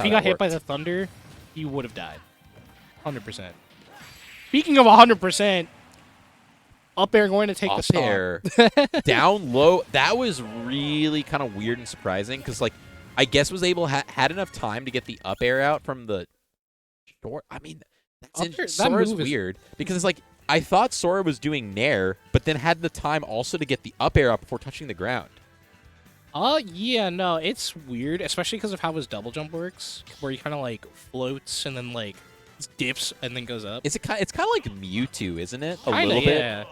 If he got hit by the thunder, he would have died. 100%. Speaking of 100%, up air going to take the stock. Air, down low. That was really kind of weird and surprising because, like, I guess was able had enough time to get the up air out from the short. I mean, Sora's weird because it's like I thought Sora was doing nair, but then had the time also to get the up air out before touching the ground. Yeah, no, it's weird, especially because of how his double jump works, where he kind of like floats and then like dips and then goes up. It's kind of like Mewtwo, isn't it? A Kinda, little bit. Yeah.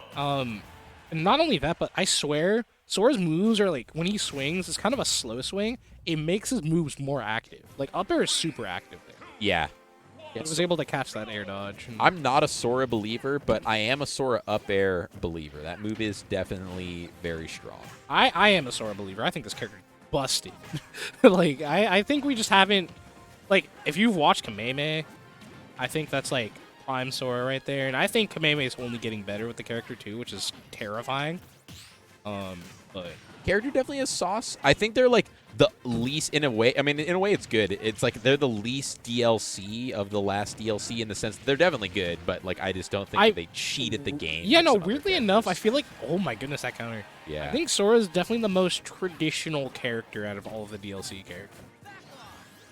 And not only that, but I swear Sora's moves are like when he swings, it's kind of a slow swing. It makes his moves more active. Like up air is super active there. Yeah. He was able to catch that air dodge. I'm not a Sora believer, but I am a Sora up air believer. That move is definitely very strong. I am a Sora believer. I think this character busted. Like, I think we just haven't... Like, if you've watched Kameme, I think that's, like, prime Sora right there. And I think Kameme is only getting better with the character, too, which is terrifying. But... Character definitely has sauce. I think they're, like, the least, in a way... I mean, in a way, it's good. It's, like, they're the least DLC of the last DLC in the sense that they're definitely good, but, like, I just don't think that they cheated the game. Yeah, like no, weirdly enough, I feel like... Oh, my goodness, that counter. Yeah. I think Sora is definitely the most traditional character out of all of the DLC characters.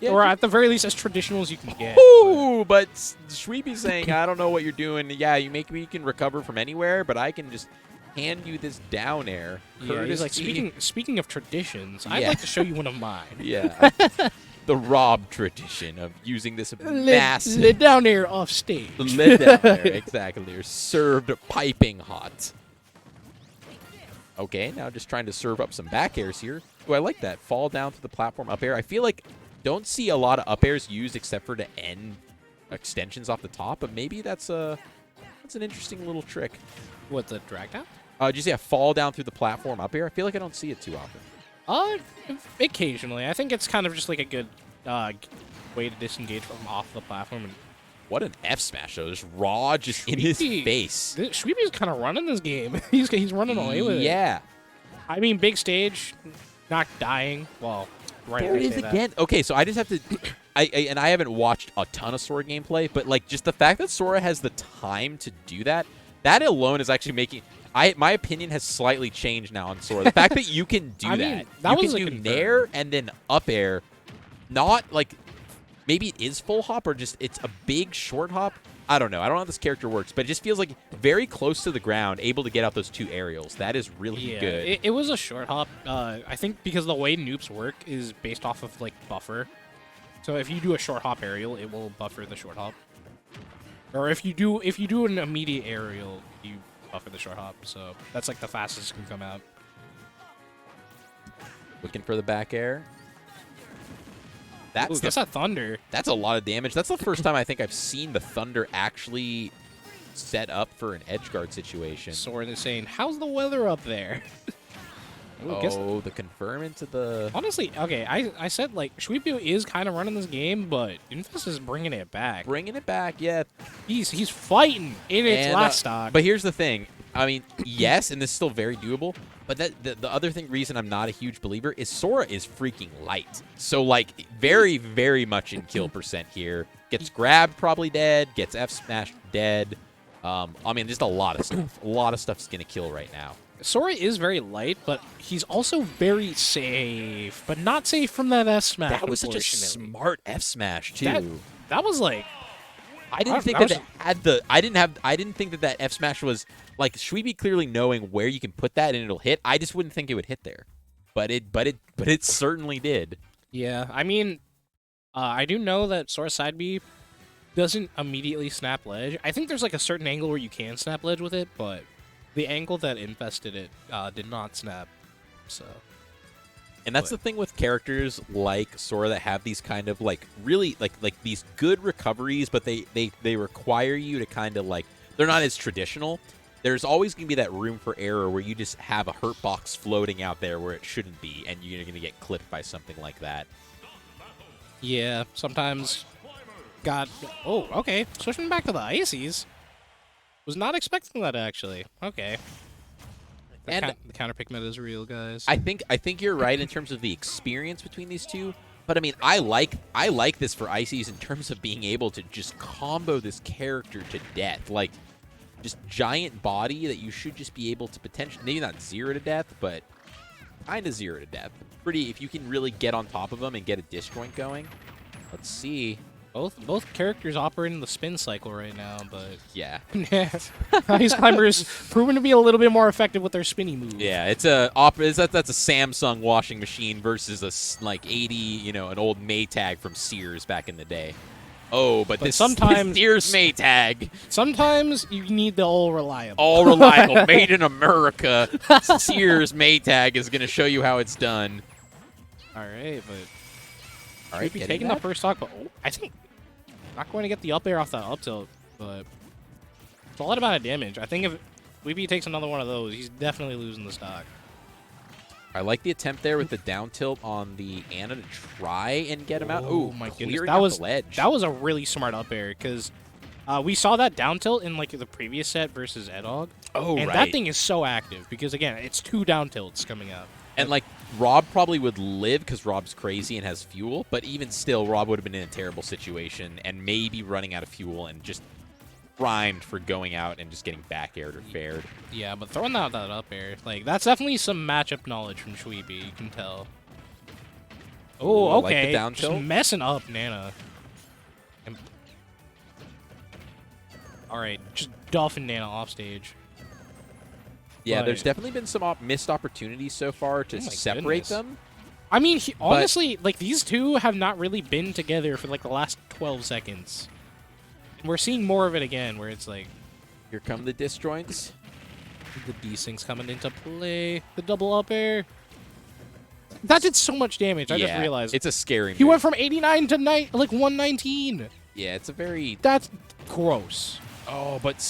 Yeah, or at the very least, as traditional as you can get. Ooh, but Shweeby's saying, I don't know what you're doing. Yeah, you can recover from anywhere, but I can just hand you this down air. Yeah, he's like, speaking of traditions, I'd like to show you one of mine. Yeah. The Rob tradition of using this massive... Let down air off stage. Let down air, exactly. Or served piping hot. Okay, now just trying to serve up some back airs here. Oh, I like that. Fall down to the platform up air. I feel like don't see a lot of up airs used except for to end extensions off the top, but maybe that's an interesting little trick. What, the drag down? Did you say a fall down through the platform up air? I feel like I don't see it too often. Occasionally. I think it's kind of just like a good way to disengage from off the platform. And what an F smash though! Just raw, just in his face. Shweeby's kind of running this game. he's running away with it. Yeah. I mean, big stage, not dying. Well, right. There it is again. Okay, so I just have to. I haven't watched a ton of Sora gameplay, but like just the fact that Sora has the time to do that, that alone is actually making. My opinion has slightly changed now on Sora. The fact that you can do that you can do nair and then up air, not like maybe it is full hop or just it's a big short hop. I don't know. I don't know how this character works, but it just feels like very close to the ground, able to get out those two aerials. That is really good. It was a short hop. I think because the way noops work is based off of like buffer. So if you do a short hop aerial, it will buffer the short hop. Or if you do an immediate aerial, you buffer the short hop. So that's like the fastest it can come out. Looking for the back air. That's a thunder. That's a lot of damage. That's the first time I think I've seen the thunder actually set up for an edge guard situation. Soren is saying, "How's the weather up there?" Ooh, the confirm into the... Honestly, okay, I said, like, Shweebu is kind of running this game, but Infest is bringing it back. Bringing it back, yeah. He's fighting in its last stock. But here's the thing. I mean, yes, and this is still very doable, but the other reason I'm not a huge believer is Sora is freaking light. So, like, very, very much in kill percent here. Gets grabbed, probably dead. Gets F-smashed, dead. I mean, just a lot of stuff. A lot of stuff's going to kill right now. Sora is very light, but he's also very safe, but not safe from that F smash. That was such a smart F smash too. That was like, I didn't think that had the. I didn't think that F smash was like Shweeby clearly knowing where you can put that and it'll hit. I just wouldn't think it would hit there, but it certainly did. Yeah, I mean, I do know that Sora side B doesn't immediately snap ledge. I think there's like a certain angle where you can snap ledge with it, but the angle that infested it did not snap, so. And that's the thing with characters like Sora that have these kind of like really like these good recoveries, but they require you to kind of like they're not as traditional. There's always going to be that room for error where you just have a hurt box floating out there where it shouldn't be, and you're going to get clipped by something like that. Yeah, sometimes. God. Oh, okay. Switching back to the ices. Was not expecting that, actually. Okay. The counter pick meta is real, guys. I think you're right in terms of the experience between these two. But I mean, I like this for Ices in terms of being able to just combo this character to death. Like, just giant body that you should just be able to potentially, maybe not 0 to death, but kind of 0 to death. Pretty, if you can really get on top of them and get a disjoint going. Let's see. Both characters operating the spin cycle right now, but Yeah. yeah, Ice Climber's proven to be a little bit more effective with their spinny move. Yeah, that's a Samsung washing machine versus a like 80, you know, an old Maytag from Sears back in the day. Oh, but this sometimes Sears Maytag. Sometimes you need the all reliable. All reliable, made in America. Sears Maytag is going to show you how it's done. All right, but All right, be taking the first stock, but I think not going to get the up air off that up tilt, but it's a lot amount of damage. I think if Weepy takes another one of those, he's definitely losing the stock. I like the attempt there with the down tilt on the Anna to try and get him out. Oh my goodness, that was a really smart up air because we saw that down tilt in like the previous set versus Edog. Oh, and right. that thing is so active because again, it's 2 down tilts coming out. And like Rob probably would live because Rob's crazy and has fuel, but even still, Rob would have been in a terrible situation and maybe running out of fuel and just primed for going out and just getting back aired or fared. Yeah, but throwing out that up air, like that's definitely some matchup knowledge from Shweeby, you can tell. Oh, okay. Like the down just tilt. messing up Nana. All right, just duffing Nana off stage. Yeah, But- there's definitely been some missed opportunities so far to Oh my separate goodness. them. I mean, honestly, like these two have not really been together for like the last 12 seconds. We're seeing more of it again, where it's like Here come the disjoints. the D-Sync's coming into play. The double up air. That did so much damage. I just realized. It's a scary move. He went from 89 to like 119. Yeah, it's a very... That's gross. Oh, but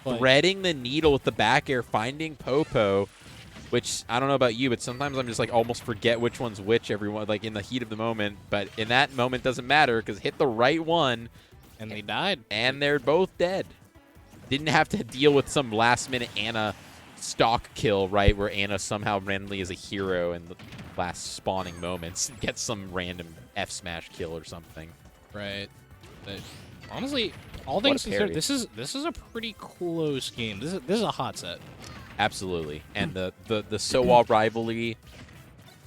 threading the needle with the back air, finding Popo, which I don't know about you, but sometimes I'm just like almost forget which one's which everyone, like in the heat of the moment. But in that moment, doesn't matter because hit the right one. And they died. And they're both dead. Didn't have to deal with some last-minute Anna stock kill, right, where Anna somehow randomly is a hero in the last spawning moments and gets some random F-smash kill or something. Right. But honestly, all things considered, this is a pretty close game. This is a hot set. Absolutely. And the Sowa rivalry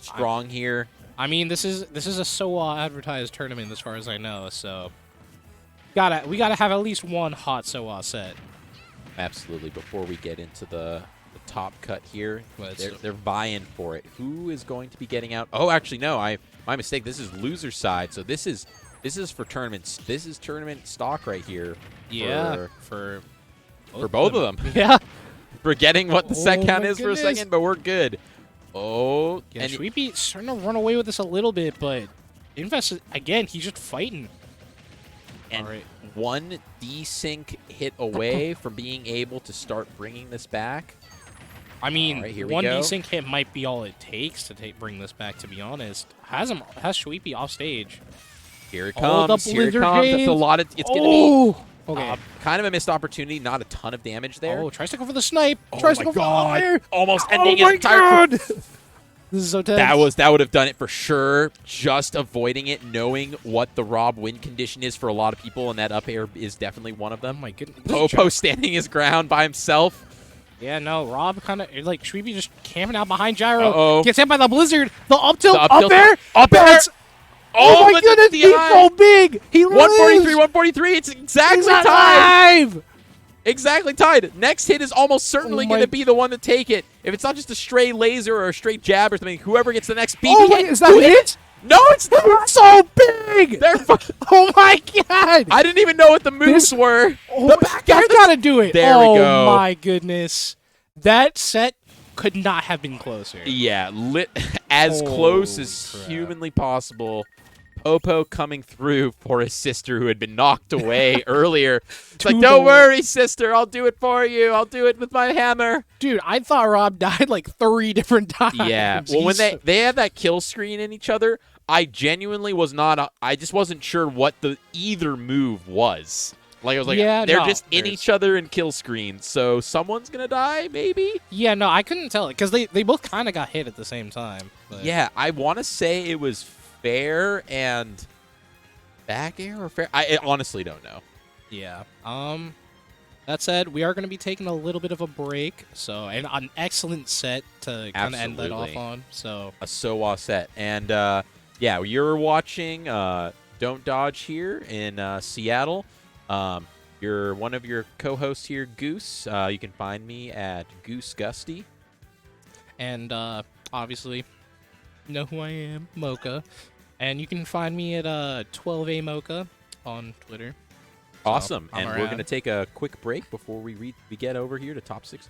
strong here. I mean, this is a SOA advertised tournament as far as I know, so we gotta have at least one hot SOA set. Absolutely. Before we get into the top cut here, But they're vying for it. Who is going to be getting out? Oh, actually, no. My mistake. This is loser side. So this is for tournaments. This is tournament stock right here. Yeah, for both of them. Yeah. Forgetting what the set count my is for a goodness. second, but we're good. Oh, Yeah, and Shweepy starting to run away with this a little bit, but Invest again. He's just fighting. and All right. one desync hit away from being able to start bringing this back. I mean, All right, here we one go. desync hit might be all it takes to bring this back. To be honest, has Shweepy off stage. Here it Oh, the comes. Here it Blizzard comes. It's a Gaze. lot of. It's gonna be Oh, okay. kind of a missed opportunity. Not a ton of damage there. Oh, tries to go for the snipe. Oh Tries my to go God. for the fire. Almost Oh ending my his entire. God. This is so tense. That would have done it for sure. Just avoiding it, knowing what the Rob win condition is for a lot of people, and that up air is definitely one of Oh them. my goodness. Popo standing his ground by himself. Yeah, no, Rob kind of like Shweepy just camping out behind Gyro. Uh-oh. Gets hit by the Blizzard. The up tilt. The up Up tilt. air. Up air. Bounce. Oh my the goodness, he's DI. so big. He 143, lives. 143. It's exactly He's tied. alive. Exactly tied. Next hit is almost certainly Oh going my- to be the one to take it. If it's not just a stray laser or a straight jab or something, whoever gets the next BB Oh my, hit. is that it? No, it's not. He's so big. They're Oh my God. I didn't even know what the moves were. Oh, The back air, that's gotta do it. There we go. Oh my goodness. That set could not have been closer. Yeah, as close Holy as crap. humanly possible. Popo coming through for his sister who had been knocked away earlier. It's like, 2 don't to worry, sister. I'll do it for you. I'll do it with my hammer. Dude, I thought Rob died like 3 different times. Yeah. Well, when He's- they had that kill screen in each other, I genuinely was not. I just wasn't sure what the either move was. Like I was like, Yeah, they're no, just in there's- each other in kill screens, so someone's gonna die, maybe. Yeah, no, I couldn't tell it because they both kind of got hit at the same time. But Yeah, I want to say it was fair and back air or fair? I honestly don't know. Yeah. That said, we are going to be taking a little bit of a break, so an excellent set to kind of end that off Absolutely. on. So A Sowa set. And yeah, you're watching Don't Dodge here in Seattle. You're one of your co-hosts here, Goose. You can find me at Goose Gusty. and obviously, you know who I am, Mocha, and you can find me at 12A Mocha on Twitter. So, Awesome. I'm And we're around. going to take a quick break before we get over here to top 6.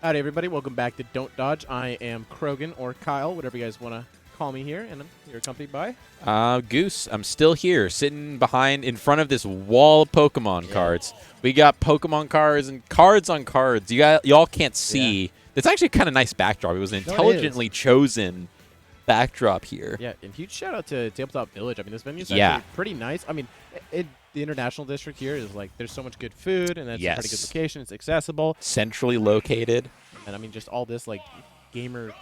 Howdy, everybody. Welcome back to Don't Dodge. I am Krogan, or Kyle, whatever you guys want to call me here, and I'm here accompanied by... Goose, I'm still here, sitting in front of this wall of Pokemon cards. We got Pokemon cards and cards on cards. Y'all can't see. Yeah. It's actually a kind of nice backdrop. It was an intelligently chosen backdrop here. Yeah, and huge shout out to Tabletop Village. I mean, this venue is actually pretty nice. I mean, the international district here is like, there's so much good food, and it's a pretty good location. It's accessible. Centrally located. And I mean, just all this, like, gamer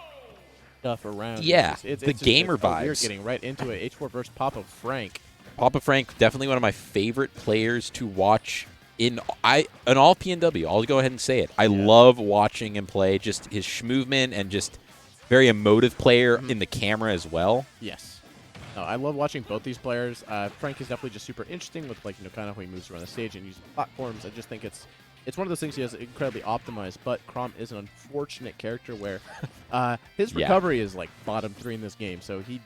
stuff around. Yeah, it's the gamer vibes. We're getting right into it. H4 versus Papa Frank. Papa Frank, definitely one of my favorite players to watch in all PNW. I'll go ahead and say it. I love watching him play. Just his movement and just very emotive player in the camera as well. Yes. No, I love watching both these players. Frank is definitely just super interesting with, like, kind of how he moves around the stage and using platforms. I just think it's one of those things he has incredibly optimized, but Chrom is an unfortunate character where his recovery is like bottom 3 in this game, so he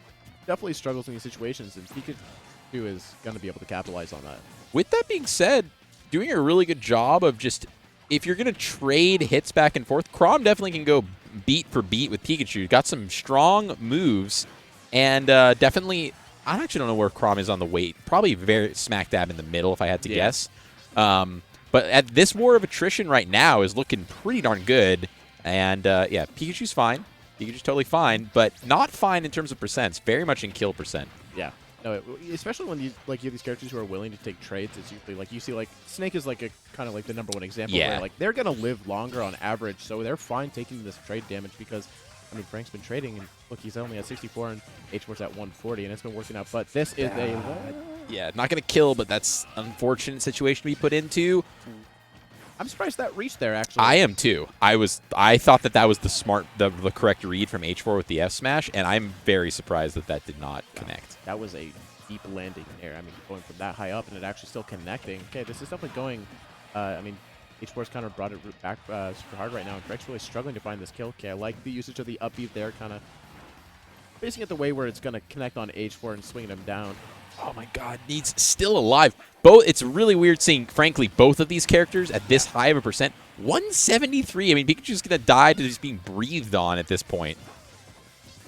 definitely struggles in these situations, and Pikachu is going to be able to capitalize on that. With that being said, doing a really good job of just, if you're going to trade hits back and forth, Chrom definitely can go beat for beat with Pikachu. Got some strong moves, and definitely, I actually don't know where Chrom is on the weight. Probably very smack dab in the middle if I had to guess. But at this war of attrition right now is looking pretty darn good. And, yeah, Pikachu's fine. Pikachu's totally fine, but not fine in terms of percents. Very much in kill percent. Yeah. No, especially when you have these characters who are willing to take trades. It's usually like, you see, like, Snake is like a kind of like the #1 example where, like, they're going to live longer on average, so they're fine taking this trade damage because, I mean, Frank's been trading, and look, he's only at 64, and H4's at 140, and it's been working out. But this is a... Yeah, not going to kill, but that's an unfortunate situation to be put into. I'm surprised that reached there, actually. I am, too. I thought that was the correct read from H4 with the F smash, and I'm very surprised that did not connect. That was a deep landing there. I mean, going from that high up, and it actually still connecting. Okay, this is definitely going... I mean, H4's kind of brought it back super hard right now, and Frank's really struggling to find this kill. Okay, I like the usage of the upbeat there, kind of facing it the way where it's going to connect on H4 and swinging him down. Oh my god, Need's still alive. It's really weird seeing, frankly, both of these characters at this high of a percent. 173. I mean, Pikachu's going to die to just being breathed on at this point.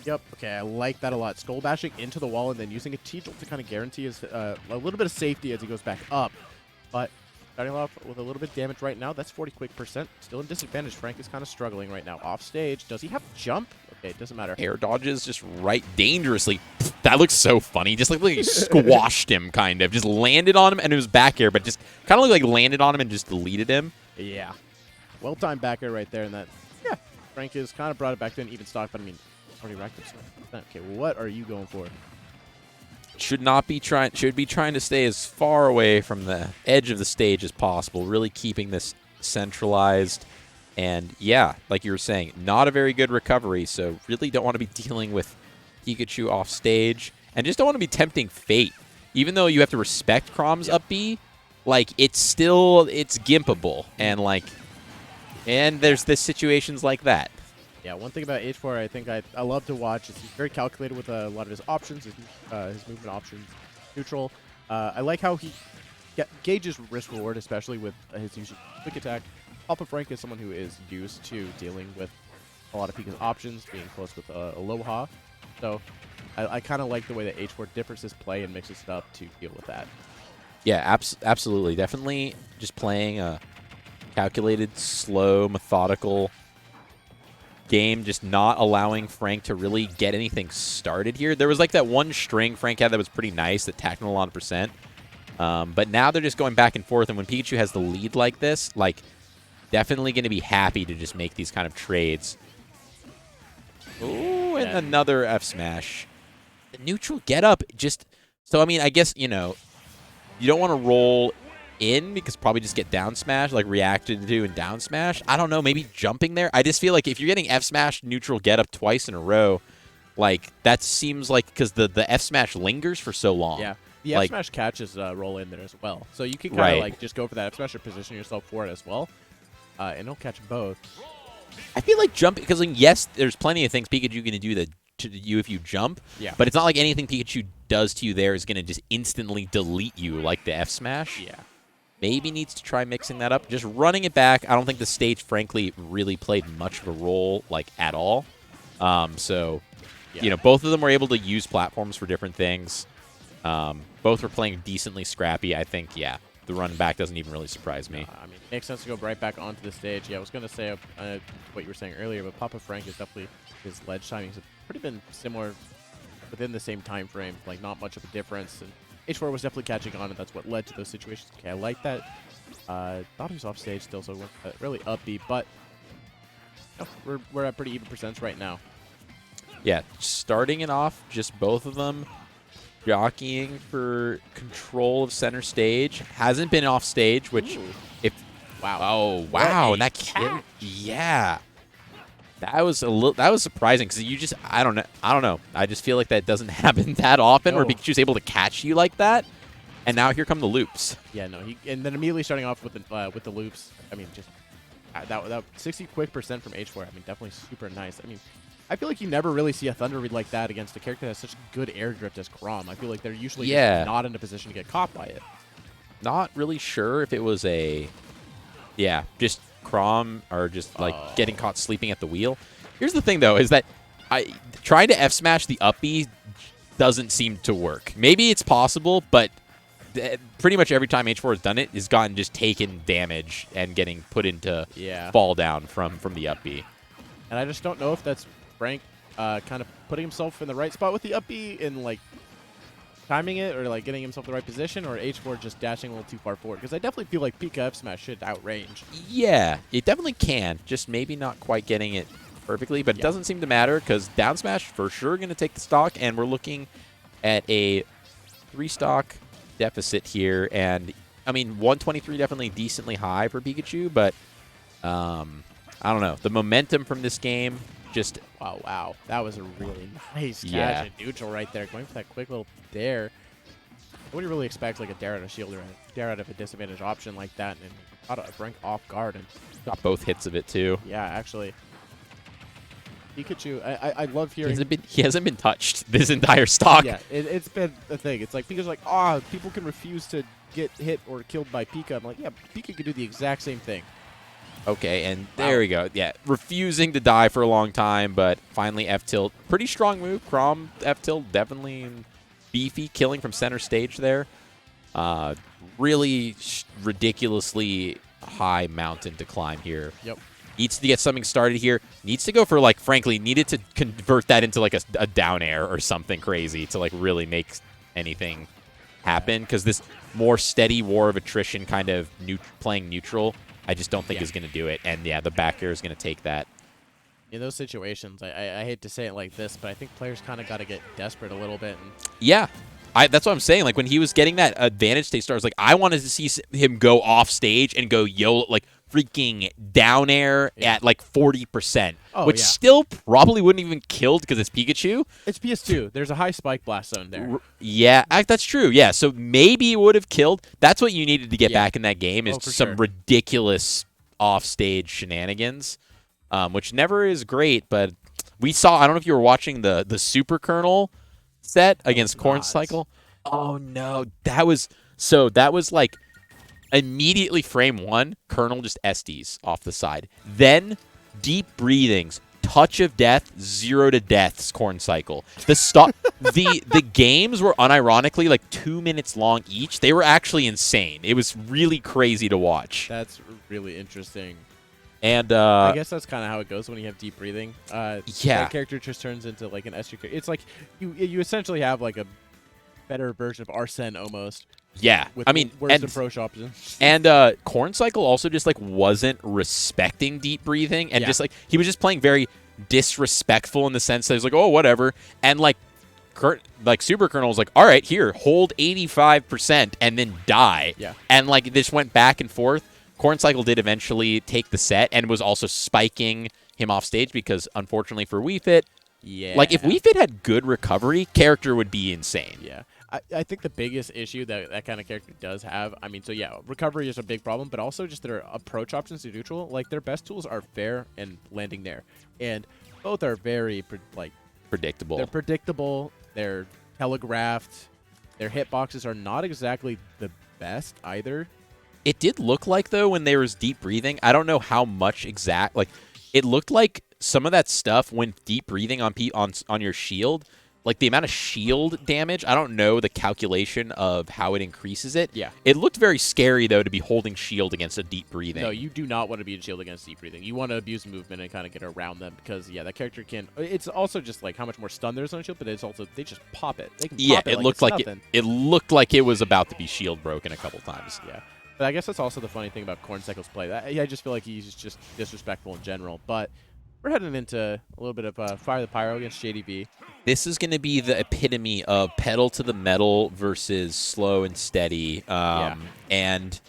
Yep. Okay, I like that a lot. Skull bashing into the wall and then using a T-Jolt to kind of guarantee his a little bit of safety as he goes back up. But starting off with a little bit of damage right now. That's 40 quick percent. Still in disadvantage. Frank is kind of struggling right now. Off stage. Does he have jump? Okay, it doesn't matter. Air dodges just right dangerously. That looks so funny. Just like he squashed him, kind of. Just landed on him, and it was back air, but just kind of looked like landed on him and just deleted him. Yeah. Well-timed back air right there, and that, Frank has kind of brought it back to an even stock, but I mean, already racked up 7%. Okay, what are you going for? Should be trying to stay as far away from the edge of the stage as possible, really keeping this centralized. And yeah, like you were saying, not a very good recovery, so really don't want to be dealing with Pikachu off stage, and just don't want to be tempting fate. Even though you have to respect Chrom's up B, like it's gimpable, and there's this situations like that. Yeah, one thing about H4 I think I love to watch is he's very calculated with a lot of his options, his movement options, neutral. I like how he gauges risk-reward, especially with his use of quick attack. Papa Frank is someone who is used to dealing with a lot of Pika's options, being close with Aloha. So I kind of like the way that H4 differs his play and mixes it up to deal with that. Yeah, absolutely. Definitely just playing a calculated, slow, methodical game, just not allowing Frank to really get anything started here. There was like that one string Frank had that was pretty nice that tacked him a lot of percent. But now they're just going back and forth, and when Pikachu has the lead like this, like, definitely going to be happy to just make these kind of trades. Ooh, and another F smash. The neutral get up just... So, I mean, I guess, you know, you don't want to roll in because probably just get down smash, like reacted to and down smash. I don't know, maybe jumping there. I just feel like if you're getting F smash neutral get up twice in a row, like that seems like because the F smash lingers for so long. Yeah, the F smash catches roll in there as well, so you can kind of like just go for that F smash or position yourself for it as well, and it'll catch both. I feel like jumping because like, yes, there's plenty of things Pikachu can do to you if you jump. Yeah. But it's not like anything Pikachu does to you there is going to just instantly delete you like the F smash. Yeah. maybe needs to try mixing that up. Just running it back, I don't think the stage, frankly, really played much of a role, like, at all. So, you know, both of them were able to use platforms for different things. Both were playing decently scrappy. I think, yeah, the run back doesn't even really surprise me. I mean, it makes sense to go right back onto the stage. Yeah, I was going to say what you were saying earlier, but Papa Frank is definitely, his ledge timings have pretty been similar within the same time frame, like not much of a difference. And H4 was definitely catching on, and that's what led to those situations. Okay, I like that. Thought he was off stage still, so it wasn't really upbeat, but we're at pretty even percents right now. Yeah, starting it off, just both of them jockeying for control of center stage. Hasn't been off stage, which Wow. Oh, wow. What a That catch. yeah. That was surprising because I don't know. I just feel like that doesn't happen that often where No. Pikachu's able to catch you like that. And now here come the loops. Yeah, no, and then immediately starting off with the loops. I mean, just that 60 quick percent from H4. I mean, definitely super nice. I mean, I feel like you never really see a Thunder Read like that against a character that has such good air drift as Chrom. I feel like they're usually just not in a position to get caught by it. Not really sure if it was just Chrom or just like getting caught sleeping at the wheel. Here's the thing though, is that trying to F smash the up B doesn't seem to work. Maybe it's possible, but pretty much every time H4 has done it, has gotten just taken damage and getting put into fall down from the up B. And I just don't know if that's Frank kind of putting himself in the right spot with the up B and like timing it or like getting himself in the right position, or H4 just dashing a little too far forward. Because I definitely feel like Pika F smash should outrange. Yeah, it definitely can. Just maybe not quite getting it perfectly, but it doesn't seem to matter because down smash for sure going to take the stock, and we're looking at a 3-stock deficit here. And I mean, 123 definitely decently high for Pikachu, but I don't know. The momentum from this game just Wow. That was a really nice catch Yeah. at neutral right there. Going for that quick little dare. Nobody really expects like a dare out of shield or a dare out of a disadvantage option like that, and caught a Frank off guard. And got both hits of it too. yeah, actually, Pikachu, I love hearing. He hasn't been touched this entire stock. Yeah, it's been a thing. It's like Pikachu's like, people can refuse to get hit or killed by Pika. I'm like, yeah, Pika could do the exact same thing. Okay, and there we go. Yeah, refusing to die for a long time, but finally F-tilt. Pretty strong move. Chrom F-tilt, definitely beefy, killing from center stage there. Really ridiculously high mountain to climb here. Yep. Needs to get something started here. Needs to go for, like, frankly, needed to convert that into, like, a down air or something crazy to, like, really make anything happen. Because this more steady war of attrition kind of playing neutral, I just don't think is going to do it. And, yeah, the back air is going to take that. In those situations, I hate to say it like this, but I think players kind of got to get desperate a little bit. And Yeah. That's what I'm saying. Like, when he was getting that advantage stage start, I was like, I wanted to see him go off stage and go like, freaking down air at, like, 40%. Which still probably wouldn't even killed because it's Pikachu. It's PS2. There's a high spike blast zone there. Yeah, that's true. Yeah, so maybe it would have killed. That's what you needed to get back in that game is some ridiculous off-stage shenanigans, which never is great. But we saw, I don't know if you were watching the Super Colonel set against Corn Cycle. Oh, no. That was like immediately frame 1, Colonel just SDs off the side. Then deep breathings, touch of death, 0 to deaths, Corn Cycle. The games were unironically like 2 minutes long each. They were actually insane. It was really crazy to watch. That's really interesting. And I guess that's kind of how it goes when you have deep breathing. Yeah. That character just turns into like an SG character. It's like you essentially have like a better version of Arsene almost. Yeah, With I mean, worse approach options. And Corn Cycle also just like wasn't respecting deep breathing, and just like he was just playing very disrespectful in the sense that he's like, oh, whatever, and like Super Colonel was like, all right, here, hold 85% and then die. Yeah. And like this went back and forth. Corn Cycle did eventually take the set and was also spiking him off stage because unfortunately for Wii Fit, like if Wii Fit had good recovery, character would be insane. Yeah. I think the biggest issue that kind of character does have, I mean, so yeah, recovery is a big problem, but also just their approach options to neutral. Like, their best tools are fair and landing there. And both are very, predictable. They're predictable. They're telegraphed. Their hitboxes are not exactly the best either. It did look like, though, when there was deep breathing, I don't know how much exact, like, it looked like some of that stuff when deep breathing on your shield, like the amount of shield damage, I don't know the calculation of how it increases it. Yeah. It looked very scary, though, to be holding shield against a deep breathing. No, you do not want to be in shield against deep breathing. You want to abuse movement and kind of get around them because, yeah, that character can. It's also just like how much more stun there is on a shield, but it's also they just pop it. They can pop it like looked it's like nothing. it looked like it was about to be shield broken a couple times. Yeah. But I guess that's also the funny thing about Corn Cycle's play. I just feel like he's just disrespectful in general. But we're heading into a little bit of Fire the Pyro against JDV. This is going to be the epitome of pedal to the metal versus slow and steady. And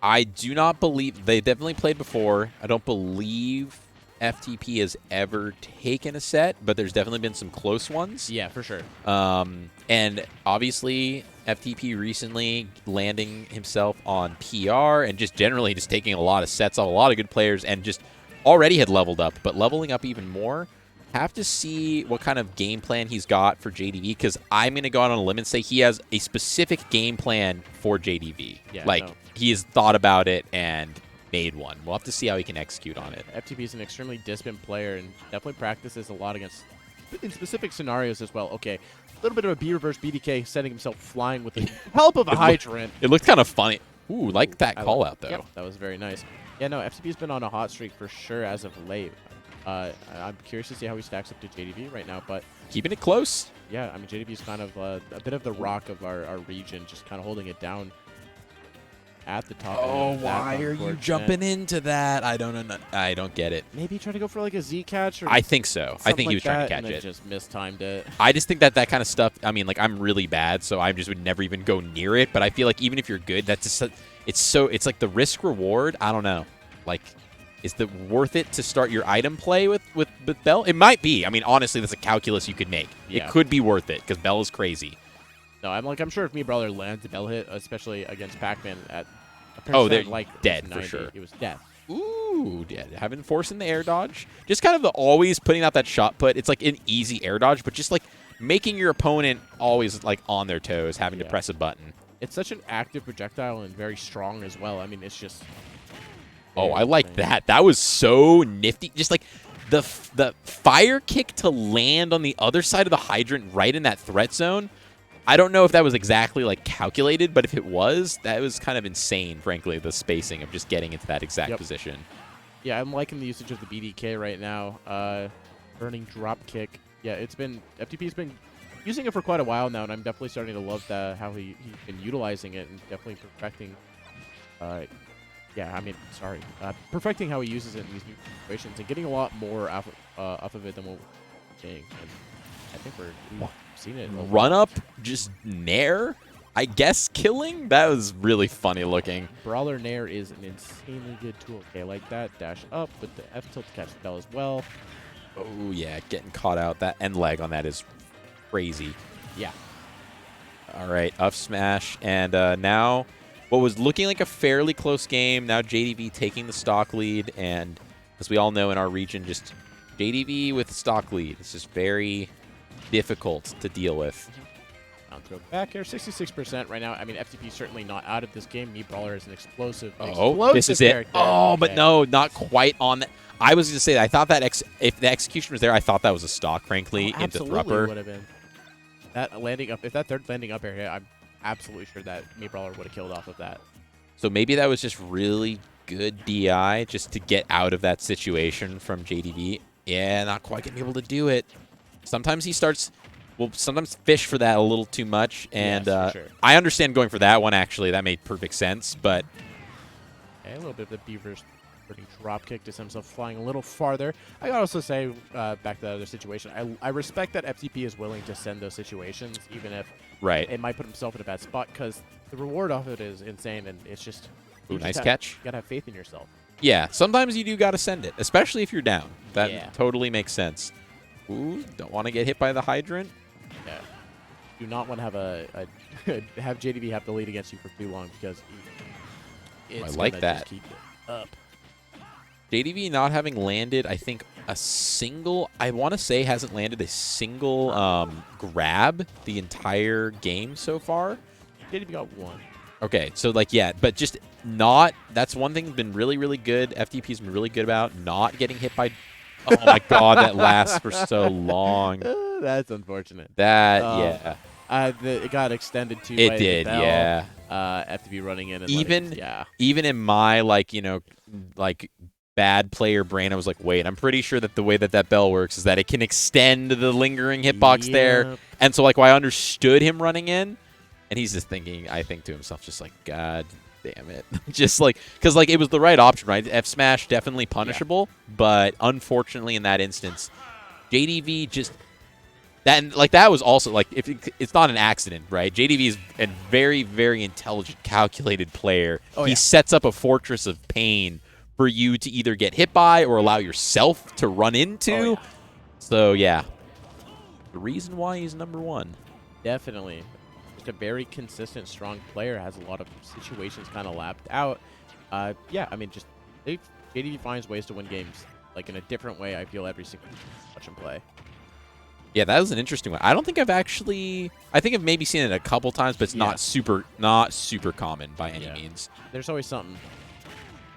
I do not believe they definitely played before. I don't believe FTP has ever taken a set, but there's definitely been some close ones. Yeah, for sure. And obviously, FTP recently landing himself on PR and just generally just taking a lot of sets off a lot of good players and just already had leveled up, but leveling up even more. Have to see what kind of game plan he's got for JDV, because I'm going to go out on a limb and say he has a specific game plan for JDV. Yeah, like, he has thought about it and made one. We'll have to see how he can execute on it. FTP is an extremely disciplined player and definitely practices a lot against, in specific scenarios as well. Okay, a little bit of a B reverse BDK, setting himself flying with the help of a hydrant. It looked kind of funny. Ooh, like that call out, though. Yep, that was very nice. Yeah, no, FTP's been on a hot streak for sure as of late. I'm curious to see how he stacks up to JDV right now, but keeping it close. Yeah, I mean, JDV's kind of a bit of the rock of our region, just kind of holding it down at the top. Oh, why are you jumping into that? I don't get it. Maybe try to go for like a Z catch. Or I think so. I think he was trying to catch and it. Just mistimed it. I just think that kind of stuff. I mean, like, I'm really bad, so I just would never even go near it. But I feel like even if you're good, that's just it's like the risk reward. I don't know. Like, is it worth it to start your item play with Bell? It might be. I mean, honestly, that's a calculus you could make. Yeah. It could be worth it because Bell is crazy. No, I'm sure if me brother lands a Bell hit, especially against Pac-Man at they're like dead 90, for sure. It was death. Ooh, dead. Having forcing the air dodge. Just kind of always putting out that shot put. It's like an easy air dodge, but just like making your opponent always like on their toes, having to press a button. It's such an active projectile and very strong as well. I mean, it's just. Oh, I like that. That was so nifty. Just like the fire kick to land on the other side of the hydrant right in that threat zone. I don't know if that was exactly like calculated, but if it was, that was kind of insane, frankly, the spacing of just getting into that exact position. Yeah, I'm liking the usage of the BDK right now. Burning drop kick. Yeah, FTP's been using it for quite a while now, and I'm definitely starting to love how he's been utilizing it and definitely perfecting perfecting how he uses it in these new situations and getting a lot more off of it than what we're seeing. And I think we've seen it. Run up, just nair, I guess killing? That was really funny looking. Brawler nair is an insanely good tool. Okay, like that. Dash up with the F tilt to catch the bell as well. Oh, yeah, getting caught out. That end lag on that is crazy. Yeah. All right, up smash. And now what was looking like a fairly close game, now JDV taking the stock lead. And as we all know in our region, just JDV with stock lead. It's just very difficult to deal with. Down throw back here, 66% right now. I mean, FTP certainly not out of this game. Me Brawler is an explosive this is it. character. Oh, but no, not quite on that. I was going to say that I thought that if the execution was there, I thought that was a stock, frankly, into absolutely Thrupper. Would have been. That landing up, if that third landing up air hit, I'm absolutely sure that Me Brawler would have killed off of that. So maybe that was just really good DI just to get out of that situation from JDV. Yeah, not quite going to be able to do it. Sometimes he starts, sometimes fish for that a little too much. And yes, for sure. I understand going for that one, actually. That made perfect sense. But a little bit of the Beaver's drop kick to send himself flying a little farther. I gotta also say, back to that other situation, I respect that FTP is willing to send those situations, even if it might put himself in a bad spot, because the reward off it is insane, and it's just... Ooh, nice catch. You gotta have faith in yourself. Yeah, sometimes you do gotta send it, especially if you're down. That totally makes sense. Ooh, don't want to get hit by the hydrant. Yeah. Do not want to have have JDV have the lead against you for too long, because it's I like that. Just keep it up. JDV not having landed, I think, a single, I want to say hasn't landed a single grab the entire game so far. JDV got one. Okay, so like but just not. That's one thing that's been really really good. FTP's been really good about not getting hit by. Oh my god, that lasts for so long. That's unfortunate. Yeah. It got extended to It by did, the bell. yeah. FTP running in and Even in my like bad player brain, I was like, wait, I'm pretty sure that the way that bell works is that it can extend the lingering hitbox there, and so like I understood him running in, and he's just thinking, I think to himself, just like, God damn it, just like because like it was the right option, right? F smash definitely punishable, but unfortunately in that instance, JDV just. That was also like if it's not an accident, right? JDV is a very very intelligent, calculated player. He sets up a fortress of pain for you to either get hit by or allow yourself to run into. So yeah, the reason why he's #1. Definitely, just a very consistent, strong player. Has a lot of situations kind of lapped out. Yeah, I mean, just JDV finds ways to win games like in a different way. I feel every single watch him play. Yeah, that was an interesting one. I don't think I've actually. I think I've maybe seen it a couple times, but it's not super common by any means. There's always something.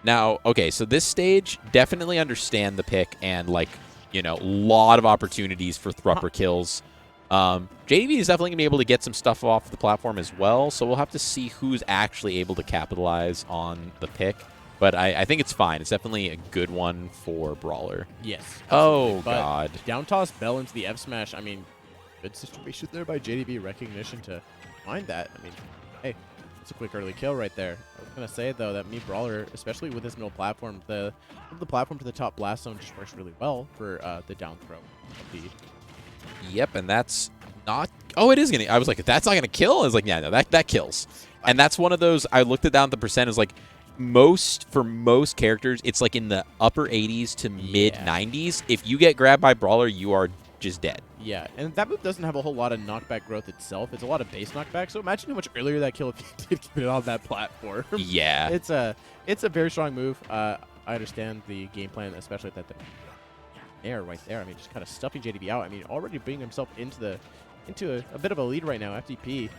Now, okay, so this stage, definitely understand the pick and like lot of opportunities for Thrupper kills. JDV is definitely gonna be able to get some stuff off the platform as well, so we'll have to see who's actually able to capitalize on the pick. But I think it's fine. It's definitely a good one for Brawler. Yes. Oh, but God. Down toss Bell into the F smash. I mean, good situation there by JDV. Recognition to find that. I mean, hey, it's a quick early kill right there. I was going to say, though, that Brawler, especially with this middle platform, the platform to the top blast zone just works really well for the down throw of the... Yep, and that's not... Oh, it is going to... I was like, that's not going to kill? I was like, yeah, no, that kills. And that's one of those... I looked it down the percent. It was like... For most characters, it's like in the upper 80s to mid 90s. If you get grabbed by Brawler, you are just dead. Yeah, and that move doesn't have a whole lot of knockback growth itself. It's a lot of base knockback. So imagine how much earlier that kill if you did get it on that platform. Yeah, it's a very strong move. I understand the game plan, especially that air right there. I mean, just kind of stuffing JDB out. I mean, already bringing himself into a bit of a lead right now. FTP.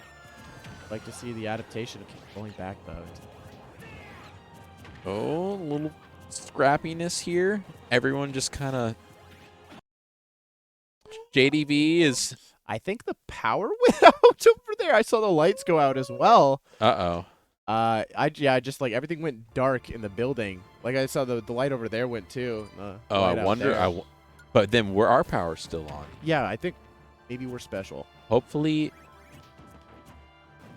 I'd like to see the adaptation of going back though. Oh, a little scrappiness here. Everyone just kind of... JDV is... I think the power went out over there. I saw the lights go out as well. Uh-oh. Just like everything went dark in the building. Like I saw the light over there went too. I wonder... But then were our power still on? Yeah, I think maybe we're special. Hopefully...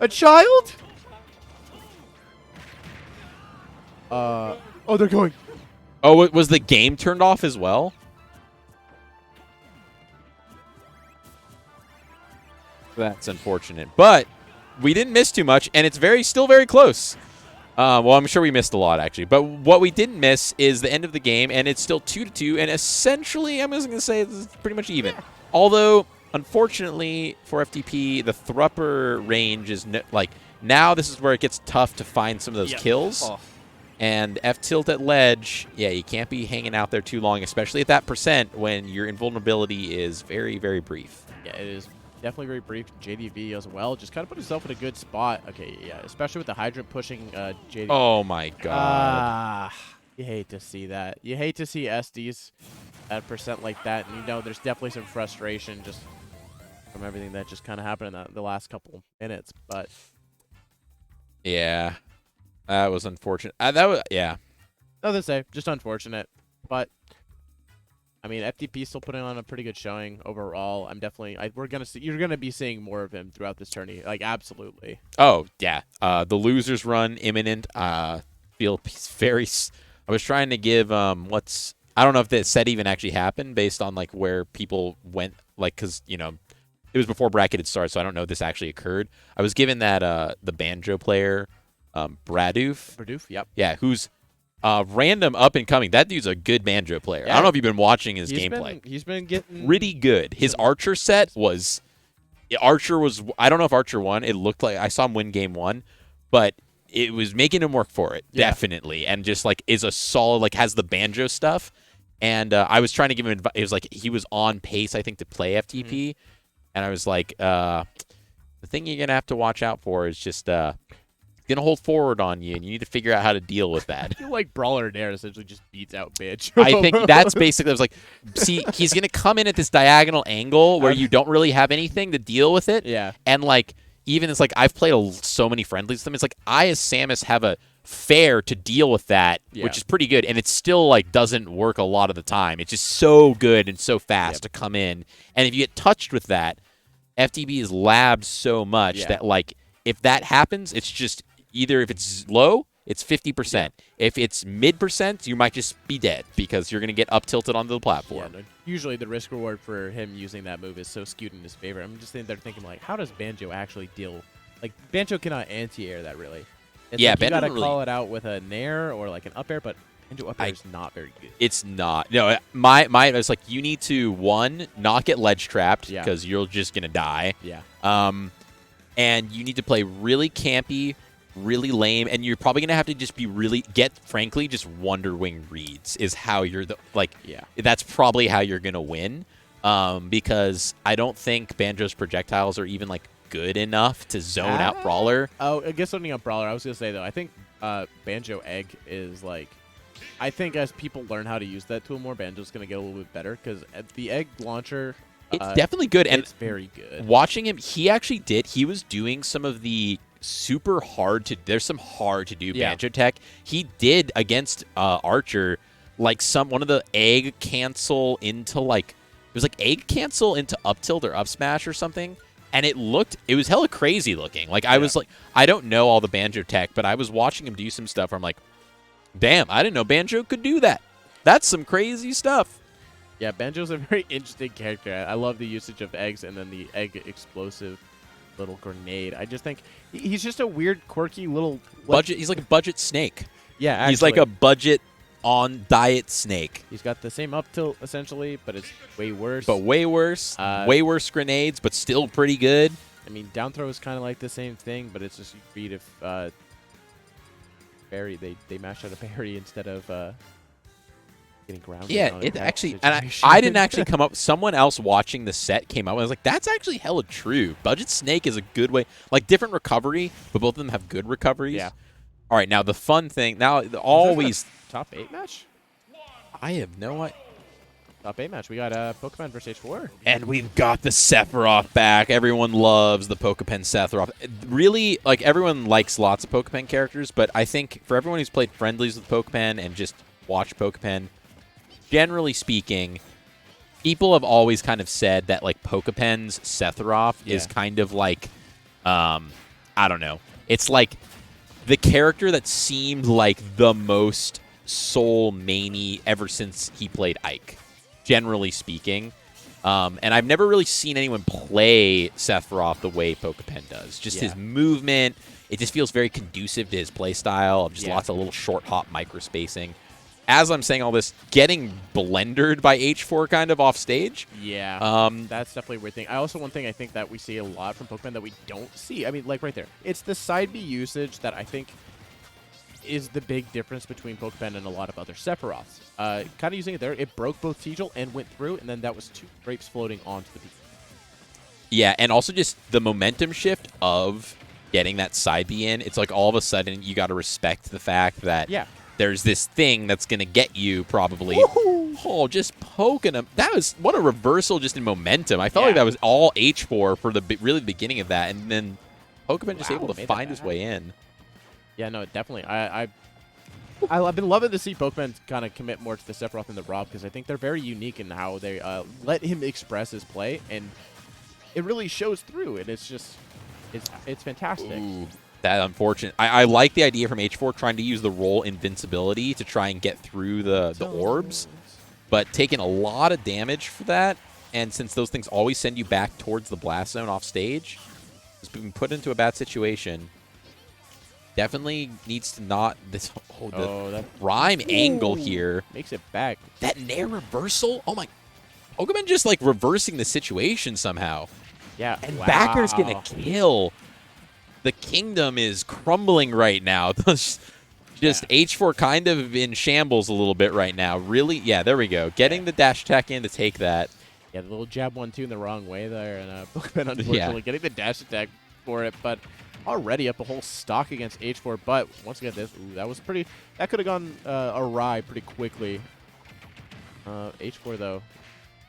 A child? Oh, they're going. Oh, was the game turned off as well? That's unfortunate. But we didn't miss too much, and it's still very close. Well, I'm sure we missed a lot, actually. But what we didn't miss is the end of the game, and it's still 2-2, and essentially, I'm just going to say it's pretty much even. Although, unfortunately, for FTP, the Thrupper range is, now this is where it gets tough to find some of those kills. Oh. And F-tilt at ledge, yeah, you can't be hanging out there too long, especially at that percent when your invulnerability is very, very brief. Yeah, it is definitely very brief. JDV as well. Just kind of put himself in a good spot. Okay, yeah, especially with the hydrant pushing JDV. Oh, my God. You hate to see that. You hate to see SDs at percent like that. And, there's definitely some frustration just from everything that just kind of happened in the last couple minutes. But, yeah. That was unfortunate. Yeah. Nothing to say. Just unfortunate. But, I mean, FTP still putting on a pretty good showing overall. You're gonna be seeing more of him throughout this tourney. Like, absolutely. Oh, yeah. The losers run imminent. Feel very... I was trying to give, I don't know if that set even actually happened based on, like, where people went, like, because, it was before bracket had started, so I don't know if this actually occurred. I was given that, the banjo player... Bradoof, yep. Yeah, who's random up and coming. That dude's a good banjo player. Yeah. I don't know if you've been watching his gameplay. He's been getting pretty good. His Archer set was... Archer was... I don't know if Archer won. It looked like... I saw him win game 1, but it was making him work for it, definitely. And just, like, is a solid... Like, has the banjo stuff. And I was trying to give him... It was like he was on pace, I think, to play FTP. And I was like, the thing you're going to have to watch out for is just... gonna hold forward on you, and you need to figure out how to deal with that. I feel like Brawler Nair essentially just beats out bitch. I think that's basically. I was like, see, he's gonna come in at this diagonal angle where you don't really have anything to deal with it. Yeah. And like, even it's like I've played so many friendlies with them. It's like I as Samus have a fair to deal with that, which is pretty good, and it still like doesn't work a lot of the time. It's just so good and so fast to come in, and if you get touched with that, FTB is labbed so much that like if that happens, it's just either if it's low, it's 50%. If it's mid%, you might just be dead because you're going to get up tilted onto the platform. Yeah, no, usually the risk reward for him using that move is so skewed in his favor. I'm just sitting there thinking like, how does Banjo actually deal? Like Banjo cannot anti-air that really. It's like you gotta call it out with a nair or like an up air, but Banjo up air is not very good. It's not. No, my it's like you need to not get ledge trapped because you're just gonna die. Yeah. And you need to play really campy, really lame, and you're probably gonna have to just be frankly just Wonder Wing reads is how you're that's probably how you're gonna win. Because I don't think Banjo's projectiles are even like good enough to zone out Brawler. Oh, I guess zoning out Brawler. I was gonna say though, I think Banjo Egg is like, I think as people learn how to use that tool more, Banjo's gonna get a little bit better because the Egg launcher. It's definitely good, and it's very good. Watching him, he was doing some of the super hard to. There's some hard to do Banjo tech. He did against Archer, like one of the egg cancel into like it was like egg cancel into up tilt or up smash or something. And it was hella crazy looking. Like, I was like, I don't know all the Banjo tech, but I was watching him do some stuff where I'm like, damn, I didn't know Banjo could do that. That's some crazy stuff. Yeah, Banjo's a very interesting character. I love the usage of eggs and then the egg explosive little grenade. I just think he's just a weird, quirky little... budget. He's like a budget snake. Yeah, actually. He's like a budget on diet snake. He's got the same up tilt, essentially, but it's way worse. But way worse. Way worse grenades, but still pretty good. I mean, down throw is kind of like the same thing, but it's just you read if Barry, they mashed out a Barry instead of getting grounded. Yeah, it actually, and I didn't actually come up. Someone else watching the set came up and I was like, that's actually hella true. Budget snake is a good way. Like, different recovery, but both of them have good recoveries. Yeah. All right, now the fun thing, now always... Top 8 match? I have no idea. Top 8 match. We got Pokemon versus H4. And we've got the Sephiroth back. Everyone loves the Pokepen Sephiroth. Really, like, everyone likes lots of Pokepen characters, but I think for everyone who's played friendlies with Pokepen and just watched Pokepen, generally speaking, people have always kind of said that, like, Pokepen's Sephiroth is kind of like, I don't know. It's like the character that seemed like the most soul maney ever since he played Ike, generally speaking. And I've never really seen anyone play Sephiroth the way Pokepen does. Just his movement, it just feels very conducive to his play style of just lots of little short hop micro spacing. As I'm saying all this, getting blendered by H4 kind of off stage. Yeah, that's definitely a weird thing. One thing I think that we see a lot from Pokemon that we don't see, I mean, like right there, it's the side B usage that I think is the big difference between Pokemon and a lot of other Sephiroths. Kind of using it there, it broke both Tegel and went through, and then that was 2 grapes floating onto the beach. Yeah, and also just the momentum shift of getting that side B in. It's like all of a sudden you got to respect the fact that there's this thing that's going to get you probably. Oh, just poking him. That was, what a reversal just in momentum. I felt like that was all H4 for the really beginning of that, and then Pokemon just able to find his way in. Yeah, no, definitely. I've been loving to see Pokemon kind of commit more to the Sephiroth and the Rob because I think they're very unique in how they let him express his play, and it really shows through. And it's just, it's fantastic. Ooh, that unfortunate. I like the idea from H4 trying to use the roll invincibility to try and get through the orbs, but taking a lot of damage for that. And since those things always send you back towards the blast zone off stage, has been put into a bad situation. Definitely needs to not this that rhyme angle here makes it back. That nair reversal. Oh my! Pokemon just like reversing the situation somehow. Yeah, and Backer's gonna kill. The kingdom is crumbling right now. Just H4 kind of in shambles a little bit right now. Really, yeah. There we go. Getting the dash attack in to take that. Yeah, the little jab 1-2 in the wrong way there, and Pokemon unfortunately getting the dash attack for it, but. already up a whole stock against H4, but once again, that was pretty. That could have gone awry pretty quickly. H4 though,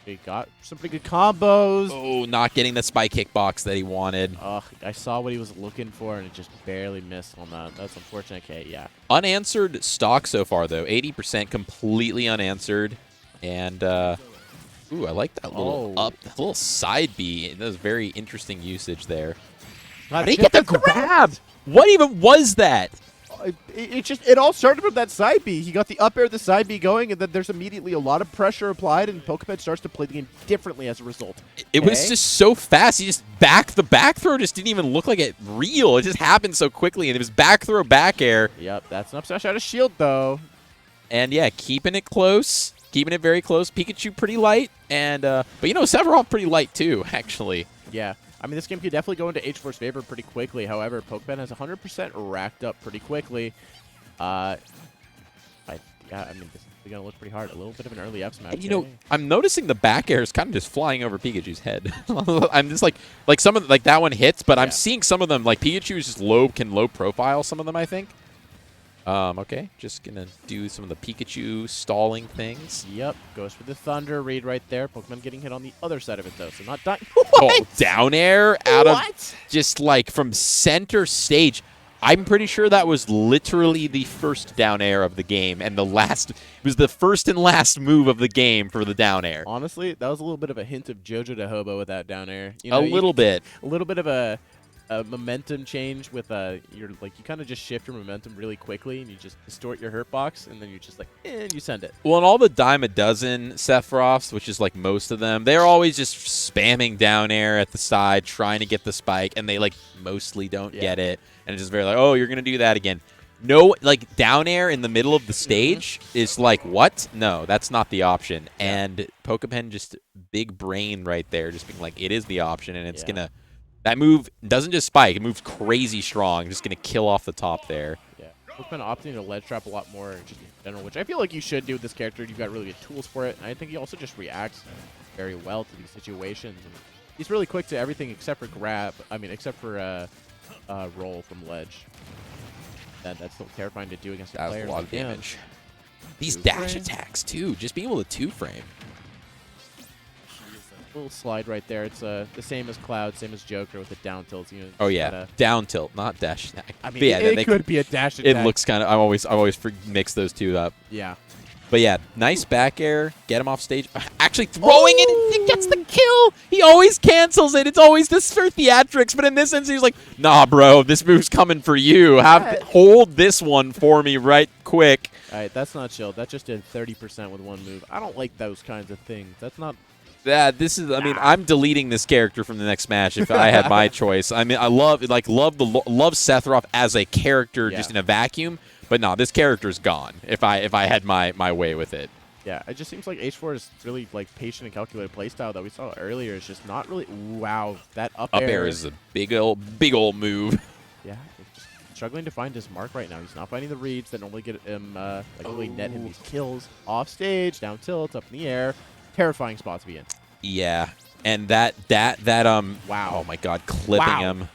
he got some pretty good combos. Oh, not getting the spike kickbox that he wanted. I saw what he was looking for, and it just barely missed on that. That's unfortunate. Okay, yeah. Unanswered stock so far, though. 80% completely unanswered. And, ooh, I like that little little side B. That was very interesting usage there. How did he get the grab? What even was that? It all started with that side B. He got the up air, the side B going, and then there's immediately a lot of pressure applied, and Pokemon starts to play the game differently as a result. It was just so fast. He just the back throw just didn't even look like it real. It just happened so quickly, and it was back throw, back air. Yep, that's an up smash out of shield though. And yeah, keeping it close, keeping it very close. Pikachu pretty light, and but you know Sephiroth pretty light too, actually. Yeah. I mean, this game could definitely go into H4's favor pretty quickly. However, Pokemon has 100% racked up pretty quickly. Yeah, I mean, this is going to look pretty hard. A little bit of an early F smash. And, you know, I'm noticing the back air is kind of just flying over Pikachu's head. I'm just like some of that one hits, but I'm seeing some of them like Pikachu is just can low profile some of them. I think. Okay, just gonna do some of the Pikachu stalling things. Yep, goes for the Thunder read right there. Pokemon getting hit on the other side of it, though, so not dying. Oh, down air out of just like from center stage. I'm pretty sure that was literally the first down air of the game, and it was the first and last move of the game for the down air. Honestly, that was a little bit of a hint of JoJo to Hobo with that down air. You know, a little bit of a momentum change with you kind of just shift your momentum really quickly, and you just distort your hurt box, and then you're just like, and you send it. Well, and all the dime a dozen Sephiroths, which is like most of them, they're always just spamming down air at the side, trying to get the spike, and they like mostly don't get it, and it's just very like, oh, you're gonna do that again. No, like down air in the middle of the stage is like, what? No, that's not the option. And Pokemon just big brain right there, just being like, it is the option, and it's gonna. That move doesn't just spike; it moves crazy strong. Just gonna kill off the top there. Yeah, Pokemon opting to ledge trap a lot more just in general, which I feel like you should do with this character. You've got really good tools for it, and I think he also just reacts very well to these situations. And he's really quick to everything except for grab. I mean, except for roll from ledge. That's still terrifying to do against a player. That was a lot of damage. These dash attacks too, just being able to two-frame. Little slide right there. It's the same as Cloud, same as Joker with the down tilt. You know, oh yeah, down tilt, not dash attack. I mean, it could be a dash attack. It looks kind of. I always mix those two up. Yeah. But yeah, nice back air. Get him off stage. Actually throwing it gets the kill. He always cancels it. It's always this for theatrics. But in this instance, he's like, nah, bro, this move's coming for you. Hold this one for me right quick. All right, that's not chill. That just did 30% with one move. I don't like those kinds of things. That's not. I mean, I'm deleting this character from the next Smash if I had my choice. I mean, I love Sephiroth as a character just in a vacuum, but no, this character's gone if I had my way with it. Yeah, it just seems like H4 is really like patient and calculated playstyle that we saw earlier. Is just not really. Wow, that up air is a big old move. Yeah, just struggling to find his mark right now. He's not finding the reads that normally get him really net him these kills off stage, down tilt, up in the air. Terrifying spot to be in. Yeah, and that wow. Oh my God, clipping him.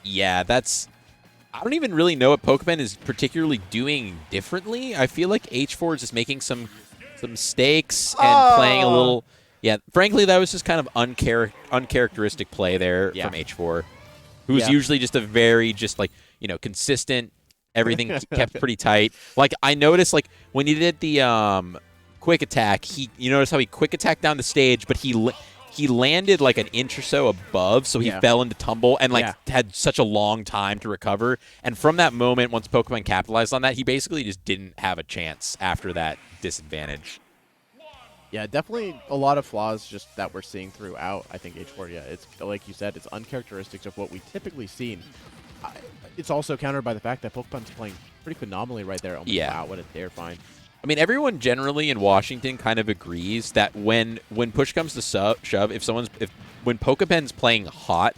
Yeah, that's. I don't even really know what Pokemon is particularly doing differently. I feel like H4 is just making some mistakes and playing a little. Yeah, frankly, that was just kind of uncharacteristic play there from H4, who's usually just a very consistent. Everything kept pretty tight. Like I noticed, like when he did the quick attack, you notice how he quick attacked down the stage, but he landed like an inch or so above, so he fell into tumble and had such a long time to recover. And from that moment, once Pokemon capitalized on that, he basically just didn't have a chance after that disadvantage. Yeah, definitely a lot of flaws just that we're seeing throughout. I think H4, it's like you said, it's uncharacteristic of what we typically seen. It's also countered by the fact that Pokemon's playing pretty phenomenally right there. Oh, wow, what a terrifying. I mean, everyone generally in Washington kind of agrees that when push comes to shove, when Pokepen's playing hot,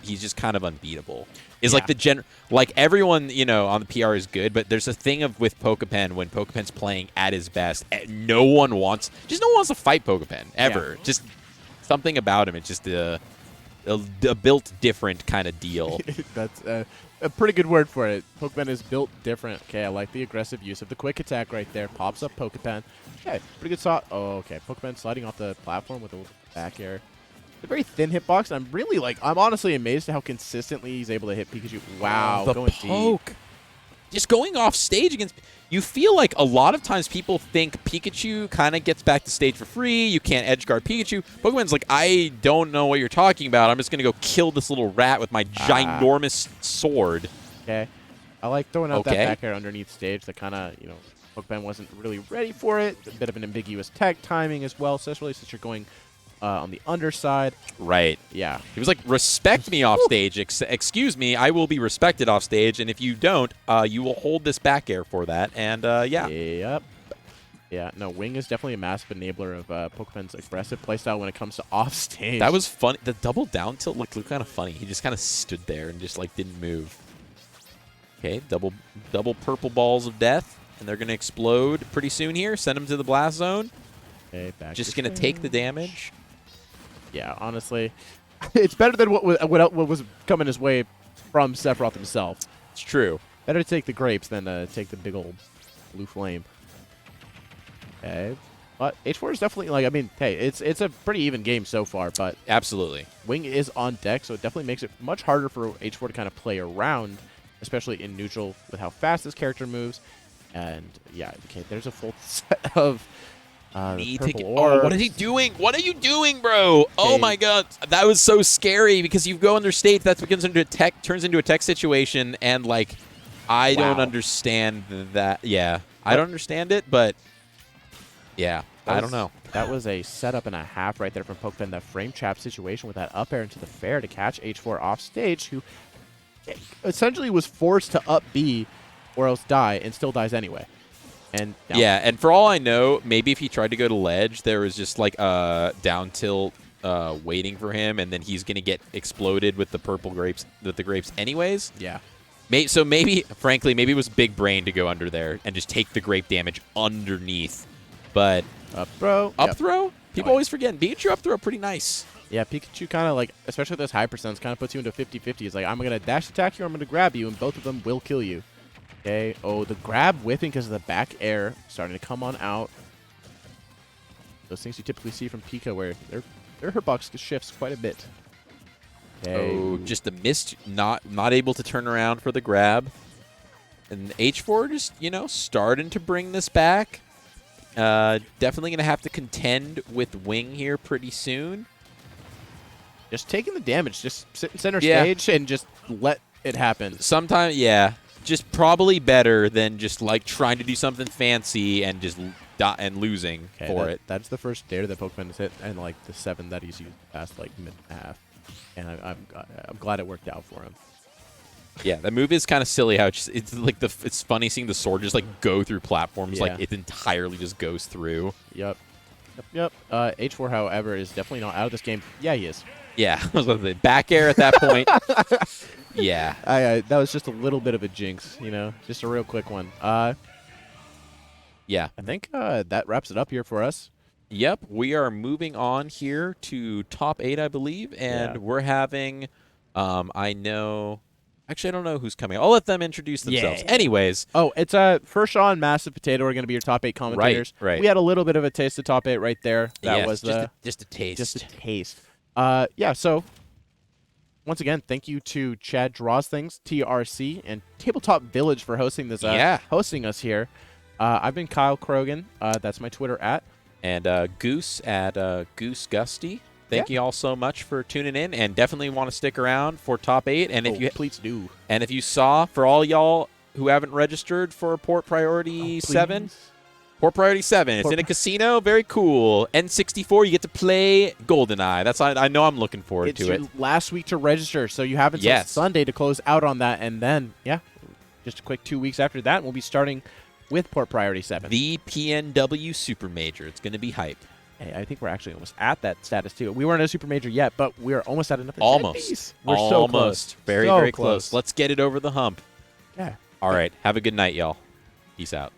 he's just kind of unbeatable. Is like everyone on the PR is good, but there's a thing with Pokepen when Pokepen's playing at his best, no one wants to fight Pokepen ever. Yeah. Just something about him. It's just a built different kind of deal. That's a pretty good word for it. Pokemon is built different. Okay, I like the aggressive use of the quick attack right there. Pops up Pokepen. Okay, pretty good shot. Oh, okay. Pokemon sliding off the platform with a little back air. A very thin hitbox. I'm really I'm honestly amazed at how consistently he's able to hit Pikachu. Wow, the going poke. deep. Just going off stage against. You feel like a lot of times people think Pikachu kind of gets back to stage for free. You can't edge guard Pikachu. Pokemon's like, I don't know what you're talking about. I'm just going to go kill this little rat with my ginormous sword. Okay. I like throwing out that Okay. back air underneath stage that kind of, Pokemon wasn't really ready for it. A bit of an ambiguous tech timing as well, especially since you're going on the underside. Right. Yeah. He was like, respect me off stage. Excuse me, I will be respected off stage. And if you don't, you will hold this back air for that. And, yeah. Yep. Yeah, no, Wing is definitely a massive enabler of Pokemon's aggressive playstyle when it comes to off stage. That was fun. The double down tilt looked kind of funny. He just kind of stood there and just, didn't move. Okay, double purple balls of death. And they're going to explode pretty soon here. Send them to the blast zone. Okay, back Just to going to take the damage. Yeah, honestly, it's better than what was coming his way from Sephiroth himself. It's true. Better to take the grapes than take the big old blue flame. Okay, but H4 is definitely hey, it's a pretty even game so far. But Absolutely. Wing is on deck, so it definitely makes it much harder for H4 to kind of play around, especially in neutral with how fast this character moves. And yeah, okay, there's a full set of. What is he doing? What are you doing, bro? Oh my god, that was so scary because you go under stage, that turns into a tech situation, and I don't understand that. Yeah, I don't understand it, but yeah, I don't know. That was a setup and a half right there from Pokepen. That frame trap situation with that up air into the fair to catch H4 off stage, who essentially was forced to up B or else die, and still dies anyway. And yeah, and for all I know, maybe if he tried to go to ledge, there was just down tilt waiting for him, and then he's gonna get exploded with the purple grapes, anyways. Yeah. So maybe, frankly, maybe it was big brain to go under there and just take the grape damage underneath. But up throw. Up throw? People always forget. Pikachu up throw pretty nice. Yeah, Pikachu kind of especially with those high percents, kind of puts you into 50-50. It's I'm gonna dash attack you, or I'm gonna grab you, and both of them will kill you. Okay. Oh, the grab whipping because of the back air starting to come on out. Those things you typically see from Pika, where their hitbox shifts quite a bit. Okay. Oh, just a missed, not able to turn around for the grab. And H4 just, starting to bring this back. Definitely going to have to contend with Wing here pretty soon. Just taking the damage. Just sit center stage and just let it happen. Sometimes, yeah. Just probably better than just trying to do something fancy and just losing for it. That's the first dare that Pokemon has hit, and the 7 that he's used past minute and a half. And I'm glad it worked out for him. Yeah, that move is kind of silly. How it's funny seeing the sword just go through platforms. Yeah. It entirely just goes through. Yep. H4, however, is definitely not out of this game. Yeah, he is. Yeah, I was going to say back air at that point. Yeah. That was just a little bit of a jinx, just a real quick one. Yeah. I think that wraps it up here for us. Yep, we are moving on here to top 8, I believe, and we're having, I don't know who's coming. I'll let them introduce themselves. Yeah. Anyways. Oh, it's Furshaw and Massive Potato are going to be your top 8 commentators. Right. We had a little bit of a taste of top 8 right there. That was just a taste. Just a taste. So once again, thank you to Chad Draws Things, TRC, and Tabletop Village for hosting this. Hosting us here. I've been Kyle Krogan. That's my Twitter @ and Goose at Goose Gusty. Thank you all so much for tuning in, and definitely want to stick around for top 8. And if you please do. And if you saw, for all y'all who haven't registered for Port Priority 7, Port Priority 7. It's in a casino. Very cool. N64. You get to play GoldenEye. That's I know I'm looking forward to it. It's your last week to register, so you have until Sunday to close out on that, and then just a quick 2 weeks after that, we'll be starting with Port Priority 7. The PNW Super Major. It's going to be hype. Hey, I think we're actually almost at that status too. We weren't a Super Major yet, but we're almost at enough. Almost. We're so close. Very, so very close. Let's get it over the hump. Yeah. All right. Have a good night, y'all. Peace out.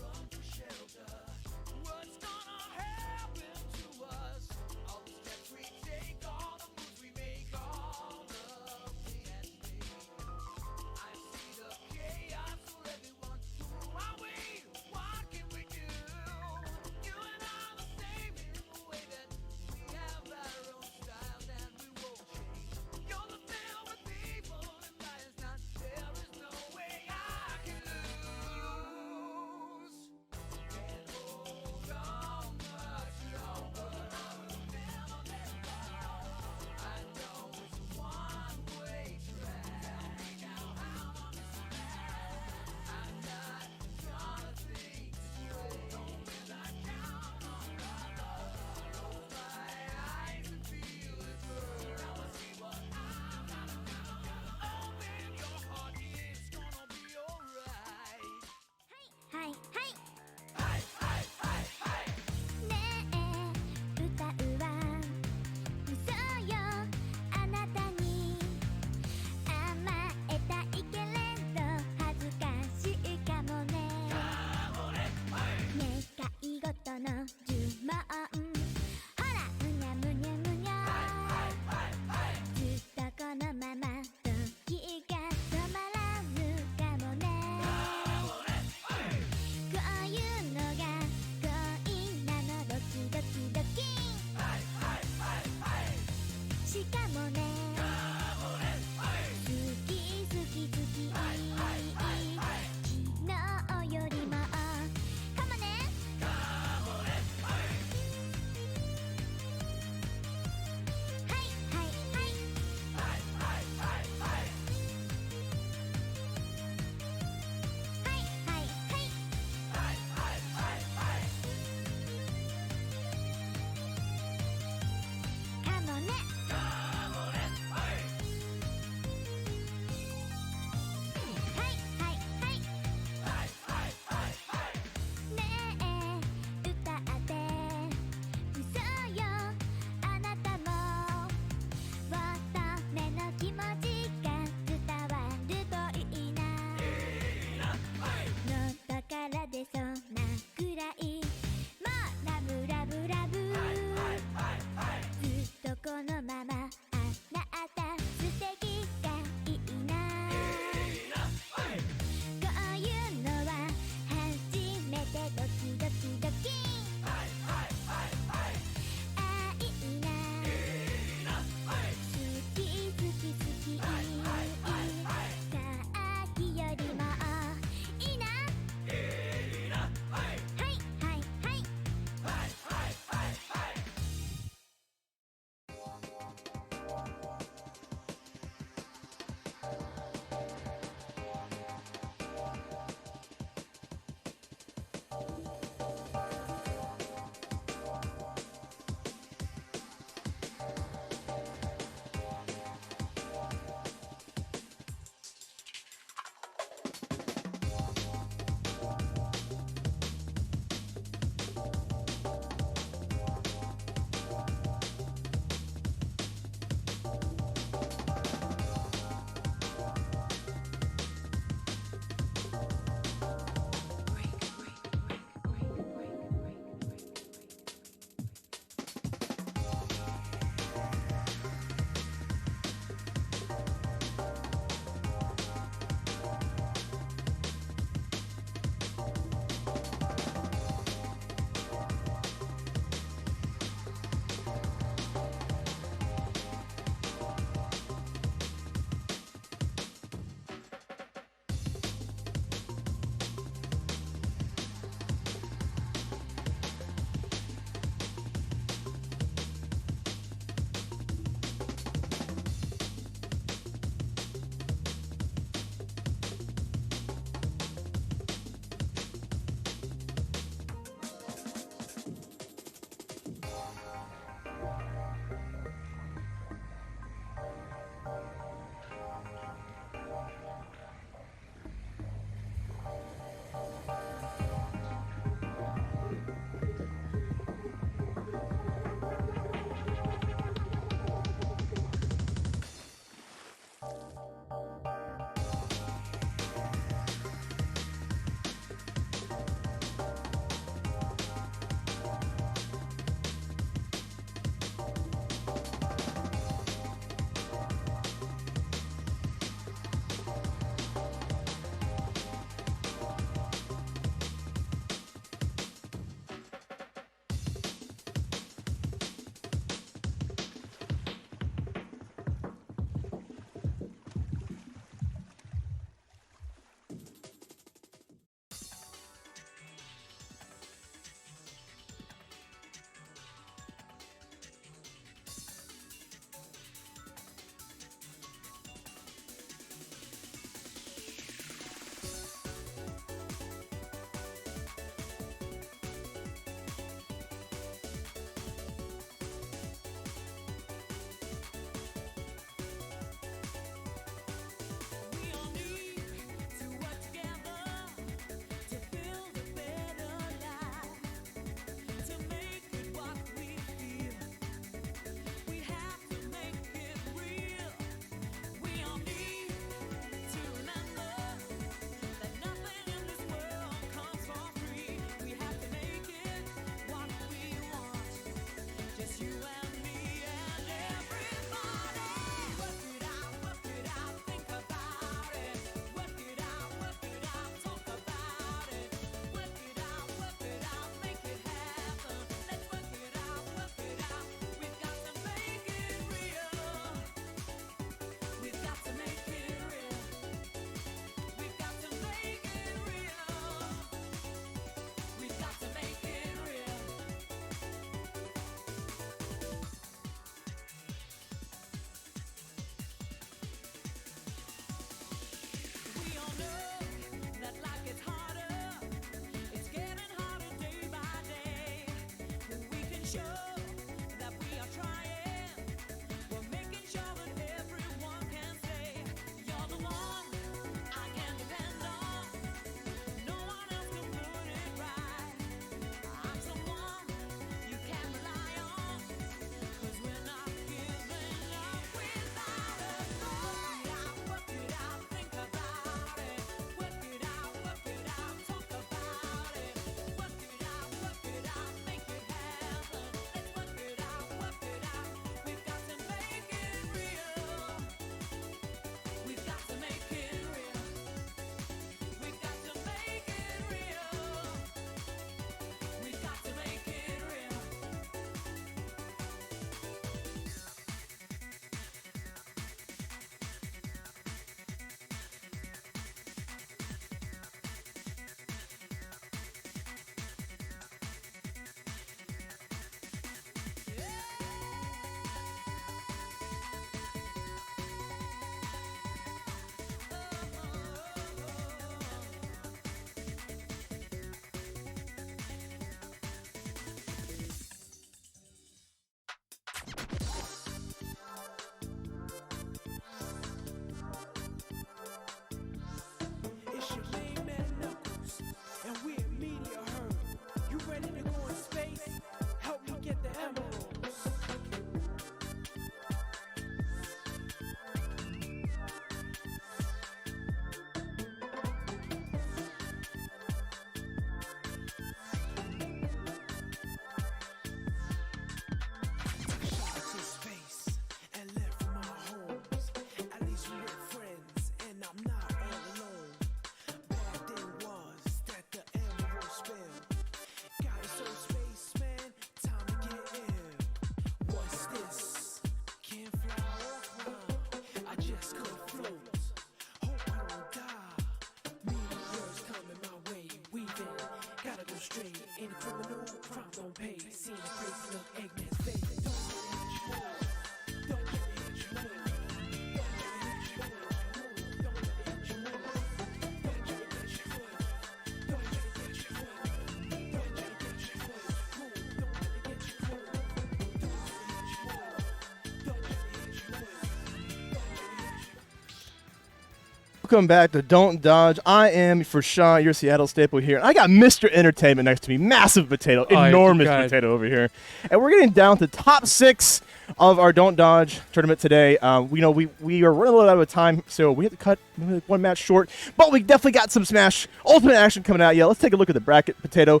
Welcome back to Don't Dodge. I am for Sean, your Seattle staple here. I got Mr. Entertainment next to me. Massive potato, enormous potato over here. And we're getting down to top 6 of our Don't Dodge tournament today. We are running a little out of time, so we had to cut one match short. But we definitely got some Smash Ultimate action coming out. Yeah, let's take a look at the bracket, Potato.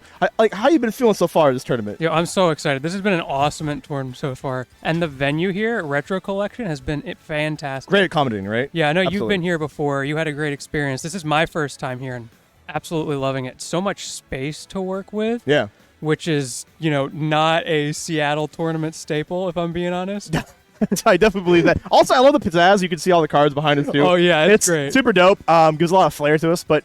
How you been feeling so far this tournament? Yeah, I'm so excited. This has been an awesome tournament so far. And the venue here, Retro Collection, has been fantastic. Great accommodating, right? Yeah, I know Absolutely. you've been here before. You had a great experience. This is my first time here and absolutely loving it. So much space to work with. Yeah. Which is, not a Seattle tournament staple, if I'm being honest. I definitely believe that. Also, I love the pizzazz. You can see all the cards behind us, too. Oh, yeah, it's great. Super dope. Gives a lot of flair to us. But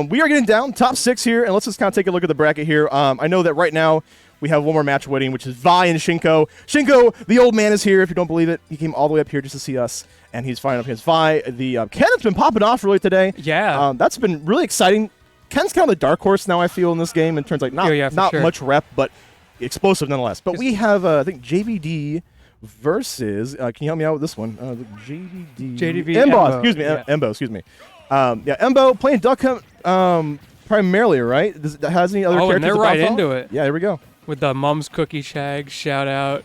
we are getting down top 6 here, and let's just kind of take a look at the bracket here. I know that right now we have one more match waiting, which is Vi and Shinko. Shinko, the old man, is here. If you don't believe it, he came all the way up here just to see us, and he's fighting up against Vi. The Ken's been popping off really today. Yeah. That's been really exciting. Ken's kind of the dark horse now, I feel, in this game in terms of not sure. much rep, but explosive nonetheless. But we have, I think, JVD versus, can you help me out with this one? JDV Embo, Embo. excuse me. Yeah. Embo, excuse me. Embo playing Duck Hunt primarily, right? Has any other characters? And they're to right follow? into it. Yeah, here we go. With the Mum's Cookie Shag shout out.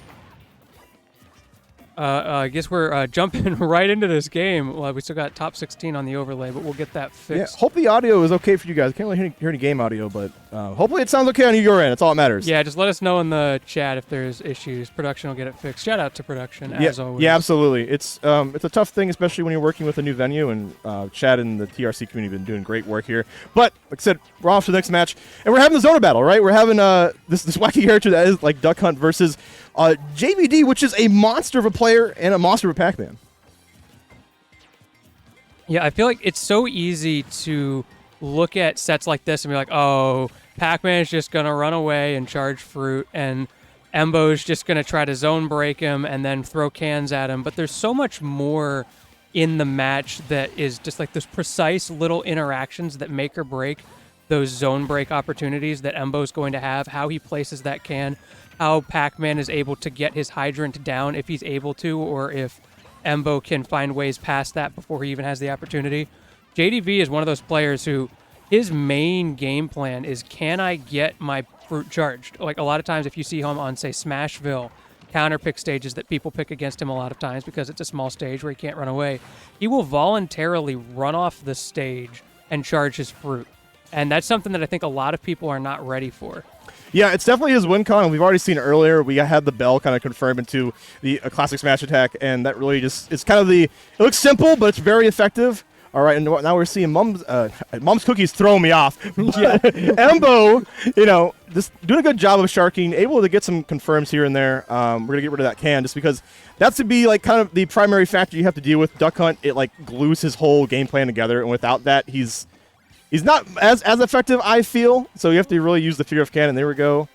I guess we're jumping right into this game. Well, we still got top 16 on the overlay, but we'll get that fixed. Yeah, hope the audio is okay for you guys. Can't really hear any game audio, but hopefully it sounds okay on your end. That's all that matters. Yeah, just let us know in the chat if there's issues. Production will get it fixed. Shout out to production, as always. Yeah, absolutely. It's a tough thing, especially when you're working with a new venue, and Chad and the TRC community have been doing great work here. But, like I said, we're off to the next match, and we're having the Zona battle, right? We're having this wacky character that is like Duck Hunt versus JVD, which is a monster of a player and a monster of a Pac-Man. Yeah, I feel like it's so easy to look at sets like this and be like, oh, Pac-Man's just going to run away and charge fruit, and Embo's just going to try to zone break him and then throw cans at him. But there's so much more in the match that is just like those precise little interactions that make or break those zone break opportunities that Embo's going to have, how he places that can, how Pac-Man is able to get his hydrant down if he's able to, or if Embo can find ways past that before he even has the opportunity. JDV is one of those players who his main game plan is, can I get my fruit charged? Like a lot of times if you see him on, say, Smashville, counter pick stages that people pick against him a lot of times because it's a small stage where he can't run away, he will voluntarily run off the stage and charge his fruit. And that's something that I think a lot of people are not ready for. Yeah, it's definitely his win con. We've already seen it earlier. We had the bell kind of confirm into the classic smash attack, and that really just, it's kind of it looks simple, but it's very effective. All right, and now we're seeing Mom's Cookies throwing me off. Embo, just doing a good job of sharking, able to get some confirms here and there. We're going to get rid of that can just because that's to be like kind of the primary factor you have to deal with. Duck Hunt, it like glues his whole game plan together, and without that, he's not as effective, I feel. So you have to really use the Fear of Cannon. There we go.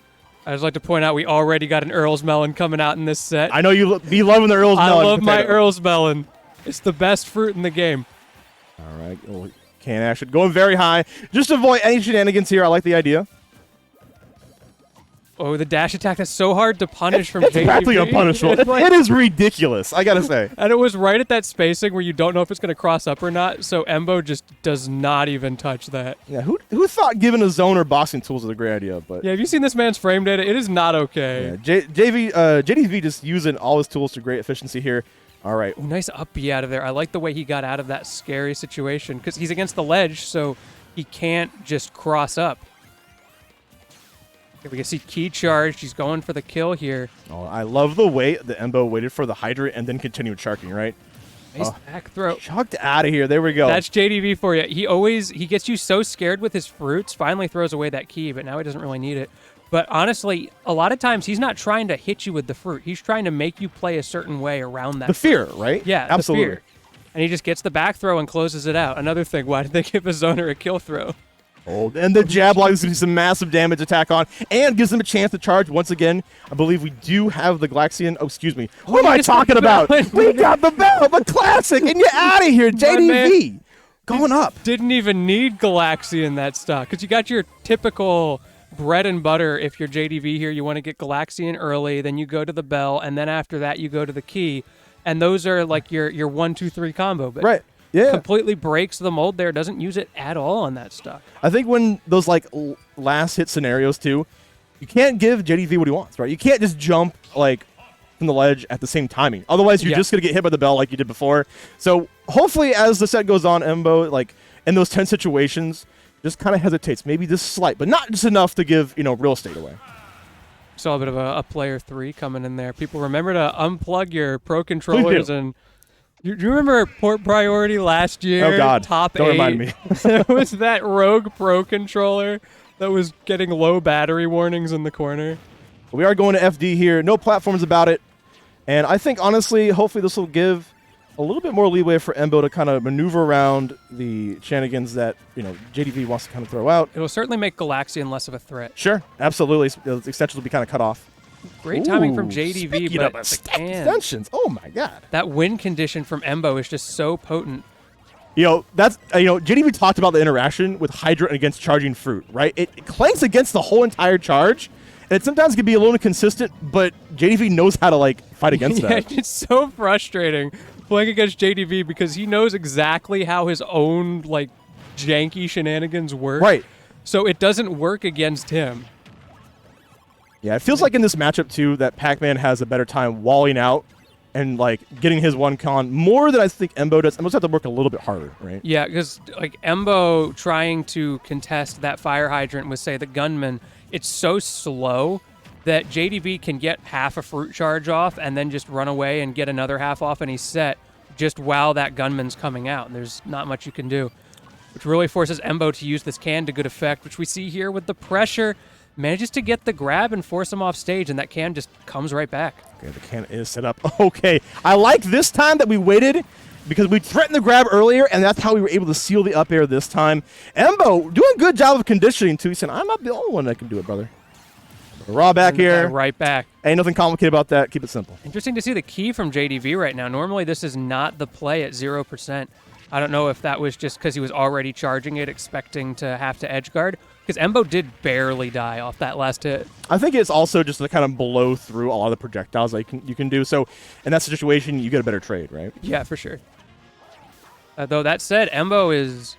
I just like to point out we already got an Earl's Melon coming out in this set. I know you be loving the Earl's Melon. I love my Earl's Melon. It's the best fruit in the game. All right. Can action. Going very high. Just to avoid any shenanigans here. I like the idea. Oh, the dash attack. That's so hard to punish from It's JDV. practically unpunishable. It is ridiculous, I got to say. And it was right at that spacing where you don't know if it's going to cross up or not, so Embo just does not even touch that. Yeah, who thought giving a zoner boxing tools was a great idea? But Yeah, have you seen this man's frame data? It is not okay. yeah, JDV just using all his tools to great efficiency here. All right. Ooh, nice up B out of there. I like the way he got out of that scary situation because he's against the ledge, so he can't just cross up. Here we can see key charged. He's going for the kill here. Oh, I love the way the Embo waited for the hydrant and then continued sharking, right? Nice back throw. Chucked out of here. There we go. That's JDV for you. He gets you so scared with his fruits, finally throws away that key, but now he doesn't really need it. But honestly, a lot of times he's not trying to hit you with the fruit. He's trying to make you play a certain way around that. The fear, right? Yeah, absolutely. the fear. And he just gets the back throw and closes it out. Another thing, why did they give a zoner a kill throw? Oh, and the jab block is going to be some massive damage attack on, and gives them a chance to charge once again. I believe we do have the Galaxian. Oh, excuse me. What am I talking about? We got the bell, the classic, and you're out of here, JDV. Going up. Didn't even need Galaxy in that stock because you got your typical bread and butter. If you're JDV here, you want to get Galaxian early, then you go to the bell, and then after that you go to the key, and those are like your 1, 2, 3 combo. But Right. Yeah. completely breaks the mold there, doesn't use it at all on that stock. I think when those like last hit scenarios too, you can't give JDV what he wants, right? You can't just jump like from the ledge at the same timing. Otherwise, you're just gonna get hit by the bell like you did before. So hopefully, as the set goes on, Embo like in those 10 situations, just kind of hesitates, maybe just slight, but not just enough to give real estate away. Saw a bit of a player 3 coming in there. People remember to unplug your Pro controllers and. Do you remember Port Priority last year? Oh God! Top Don't 8. remind me. There was that rogue Pro controller that was getting low battery warnings in the corner. We are going to FD here. No platforms about it. And I think, honestly, hopefully this will give a little bit more leeway for Embo to kind of maneuver around the shenanigans that, JDV wants to kind of throw out. It'll certainly make Galaxian less of a threat. Sure, absolutely. The extensions will be kind of cut off. Great timing from Ooh, JDV, speaking but of the can. extensions. Oh, my God. That win condition from Embo is just so potent. That's, JDV talked about the interaction with Hydrant against charging fruit, right? It clanks against the whole entire charge. And it sometimes can be a little inconsistent, but JDV knows how to, fight against that. It's so frustrating playing against JDV because he knows exactly how his own, janky shenanigans work. Right. So it doesn't work against him. Yeah, it feels like in this matchup, too, that Pac-Man has a better time walling out and, getting his one con more than I think Embo does. Embo's have to work a little bit harder, right? Yeah, because, Embo trying to contest that fire hydrant with, say, the gunman, it's so slow that JDV can get half a fruit charge off and then just run away and get another half off and he's set just while that gunman's coming out. And there's not much you can do, which really forces Embo to use this can to good effect, which we see here with the pressure. Manages to get the grab and force him off stage, and that can just comes right back. Okay, the can is set up. Okay, I like this time that we waited because we threatened the grab earlier, and that's how we were able to seal the up air this time. Embo doing a good job of conditioning, too. He said, I'm not the only one that can do it, brother. Raw back here. Right back. Ain't nothing complicated about that. Keep it simple. Interesting to see the key from JDV right now. Normally, this is not the play at 0%. I don't know if that was just because he was already charging it, expecting to have to edge guard. Because Embo did barely die off that last hit. I think it's also just to kind of blow through a lot of the projectiles that you can do. So in that situation, you get a better trade, right? Yeah, for sure. Though that said, Embo is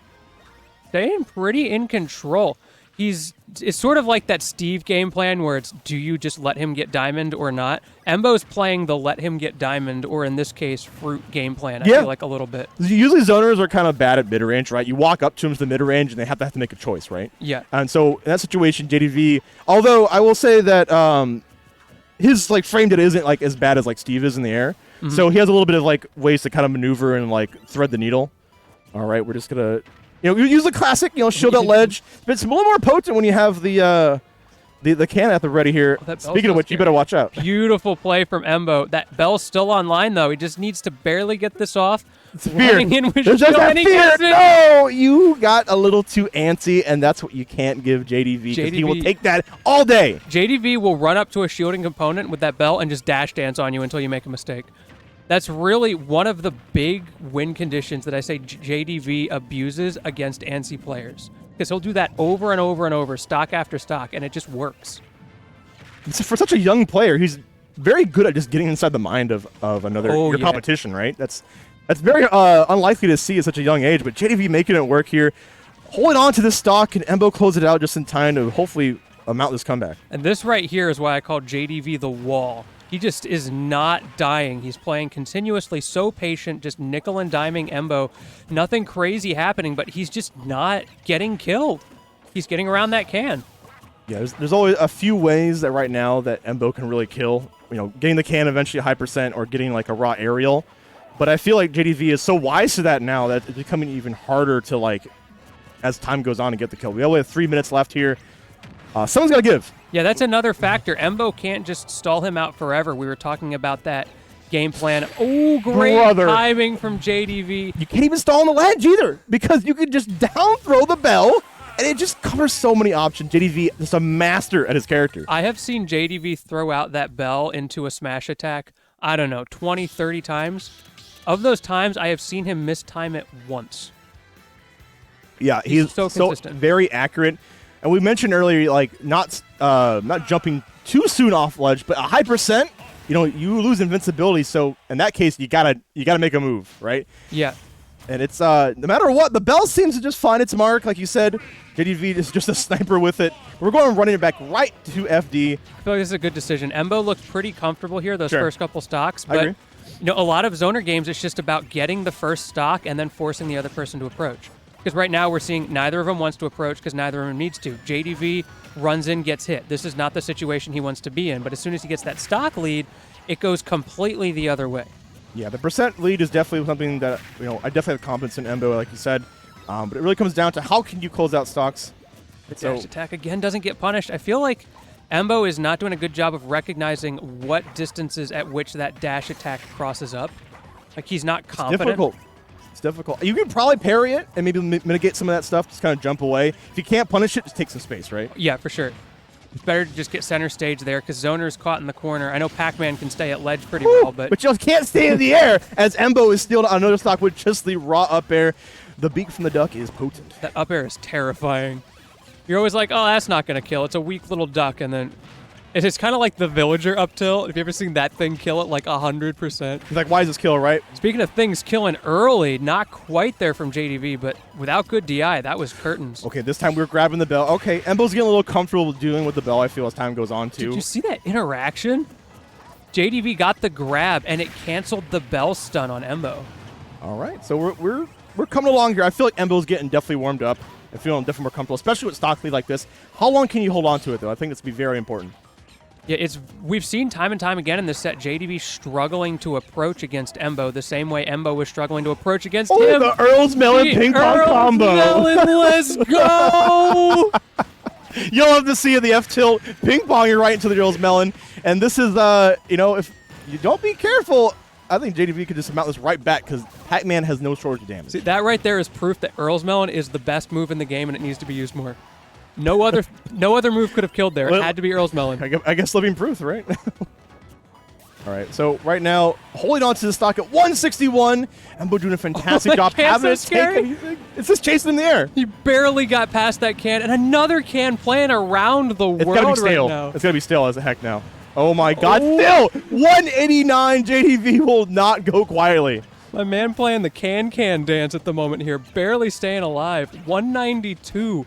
staying pretty in control. It's sort of like that Steve game plan where it's do you just let him get diamond or not? Embo's playing the let him get diamond, or in this case, fruit game plan, I feel like a little bit. Usually zoners are kind of bad at mid-range, right? You walk up to them to the mid-range and they have to make a choice, right? Yeah. And so in that situation, JDV, although I will say that his frame data isn't as bad as Steve is in the air. Mm-hmm. So he has a little bit of ways to kind of maneuver and thread the needle. All right, we're just gonna use the classic, shield that ledge. But it's a little more potent when you have the can at the ready here. Speaking of which, you better watch out. Beautiful play from Embo. That bell's still online, though. He just needs to barely get this off. Fear. There's just that fear. No, you got a little too antsy, and that's what you can't give JDV, because he will take that all day. JDV will run up to a shielding component with that bell and just dash dance on you until you make a mistake. That's really one of the big win conditions that I say JDV abuses against ANSI players. Because he'll do that over and over and over, stock after stock, and it just works. For such a young player, he's very good at just getting inside the mind of your competition, right? That's very unlikely to see at such a young age, but JDV making it work here. Holding on to this stock, and Embo close it out just in time to hopefully mount this comeback. And this right here is why I call JDV the wall. He just is not dying. He's playing continuously, so patient, just nickel and diming Embo. Nothing crazy happening, but he's just not getting killed. He's getting around that can. Yeah, there's always a few ways that right now that Embo can really kill. Getting the can eventually a high percent or getting a raw aerial. But I feel like JDV is so wise to that now that it's becoming even harder to as time goes on to get the kill. We only have 3 minutes left here. Someone's got to give. Yeah, that's another factor. Embo can't just stall him out forever. We were talking about that game plan. Oh, great timing from JDV. You can't even stall on the ledge either, because you can just down throw the bell, and it just covers so many options. JDV is a master at his character. I have seen JDV throw out that bell into a smash attack, I don't know, 20, 30 times. Of those times, I have seen him mistime it once. Yeah, he's so consistent. Very accurate. And we mentioned earlier, not jumping too soon off ledge, but a high percent, you lose invincibility. So in that case, you gotta make a move, right? Yeah. And it's, no matter what, the bell seems to just find its mark. Like you said, JDV is just a sniper with it. We're going running it back right to FD. I feel like this is a good decision. Embo looked pretty comfortable here those Sure. first couple stocks, I but agree. you know, a lot of zoner games, it's just about getting the first stock and then forcing the other person to approach. Because right now we're seeing neither of them wants to approach because neither of them needs to. JDV runs in, gets hit. This is not the situation he wants to be in, but as soon as he gets that stock lead, it goes completely the other way. Yeah, the percent lead is definitely something that, you know, I definitely have confidence in Embo, like you said. But it really comes down to how can you close out stocks. The dash attack again doesn't get punished. I feel like Embo is not doing a good job of recognizing what distances at which that dash attack crosses up. Like, he's not confident. difficult. It's difficult. You can probably parry it and maybe mitigate some of that stuff, just kind of jump away. If you can't punish it, just take some space, right? Yeah, for sure. It's better to just get center stage there because Zoner's caught in the corner. I know Pac-Man can stay at ledge pretty well, but you just can't stay in the air as Embo is stealing another stock with just the raw up air. The beak from the duck is potent. that up air is terrifying. You're always like, oh, that's not going to kill. It's a weak little duck, and then it's kind of like the villager up tilt. Have you ever seen that thing kill it like 100%? He's like, why is this kill, right? Speaking of things killing early, not quite there from JDV, but without good DI, that was curtains. Okay, this time we're grabbing the bell. Okay, Embo's getting a little comfortable dealing with the bell, I feel, as time goes on, too. Did you see that interaction? JDV got the grab, and it canceled the bell stun on Embo. All right, so we're coming along here. I feel like Embo's getting definitely warmed up and feeling definitely more comfortable, especially with stock lead like this. How long can you hold on to it, though? I think that's going to be very important. Yeah, we've seen time and time again in this set JDV struggling to approach against Embo the same way Embo was struggling to approach against him. The Earl's Melon The ping pong Earl's combo. Melon, let's go! You'll love to see the F tilt ping ponging right into the Earl's Melon. And this is, you know, if you don't be careful, I think JDV could just mount this right back because Pac-Man has no shortage of damage. See, that right there is proof that Earl's Melon is the best move in the game and it needs to be used more. No other move could have killed there. Well, It had to be Earl's Melon. I guess living proof, right? All right, so right now, holding on to the stock at 161. Embo doing a fantastic job can's having so to take scary. anything. It's just chasing in the air. He barely got past that can, and another can playing around the It's world gotta be stale. right now. It's gotta be stale as a heck now. Oh my God! Oh. Still 189. JDV will not go quietly. My man playing the can dance at the moment here, barely staying alive. 192.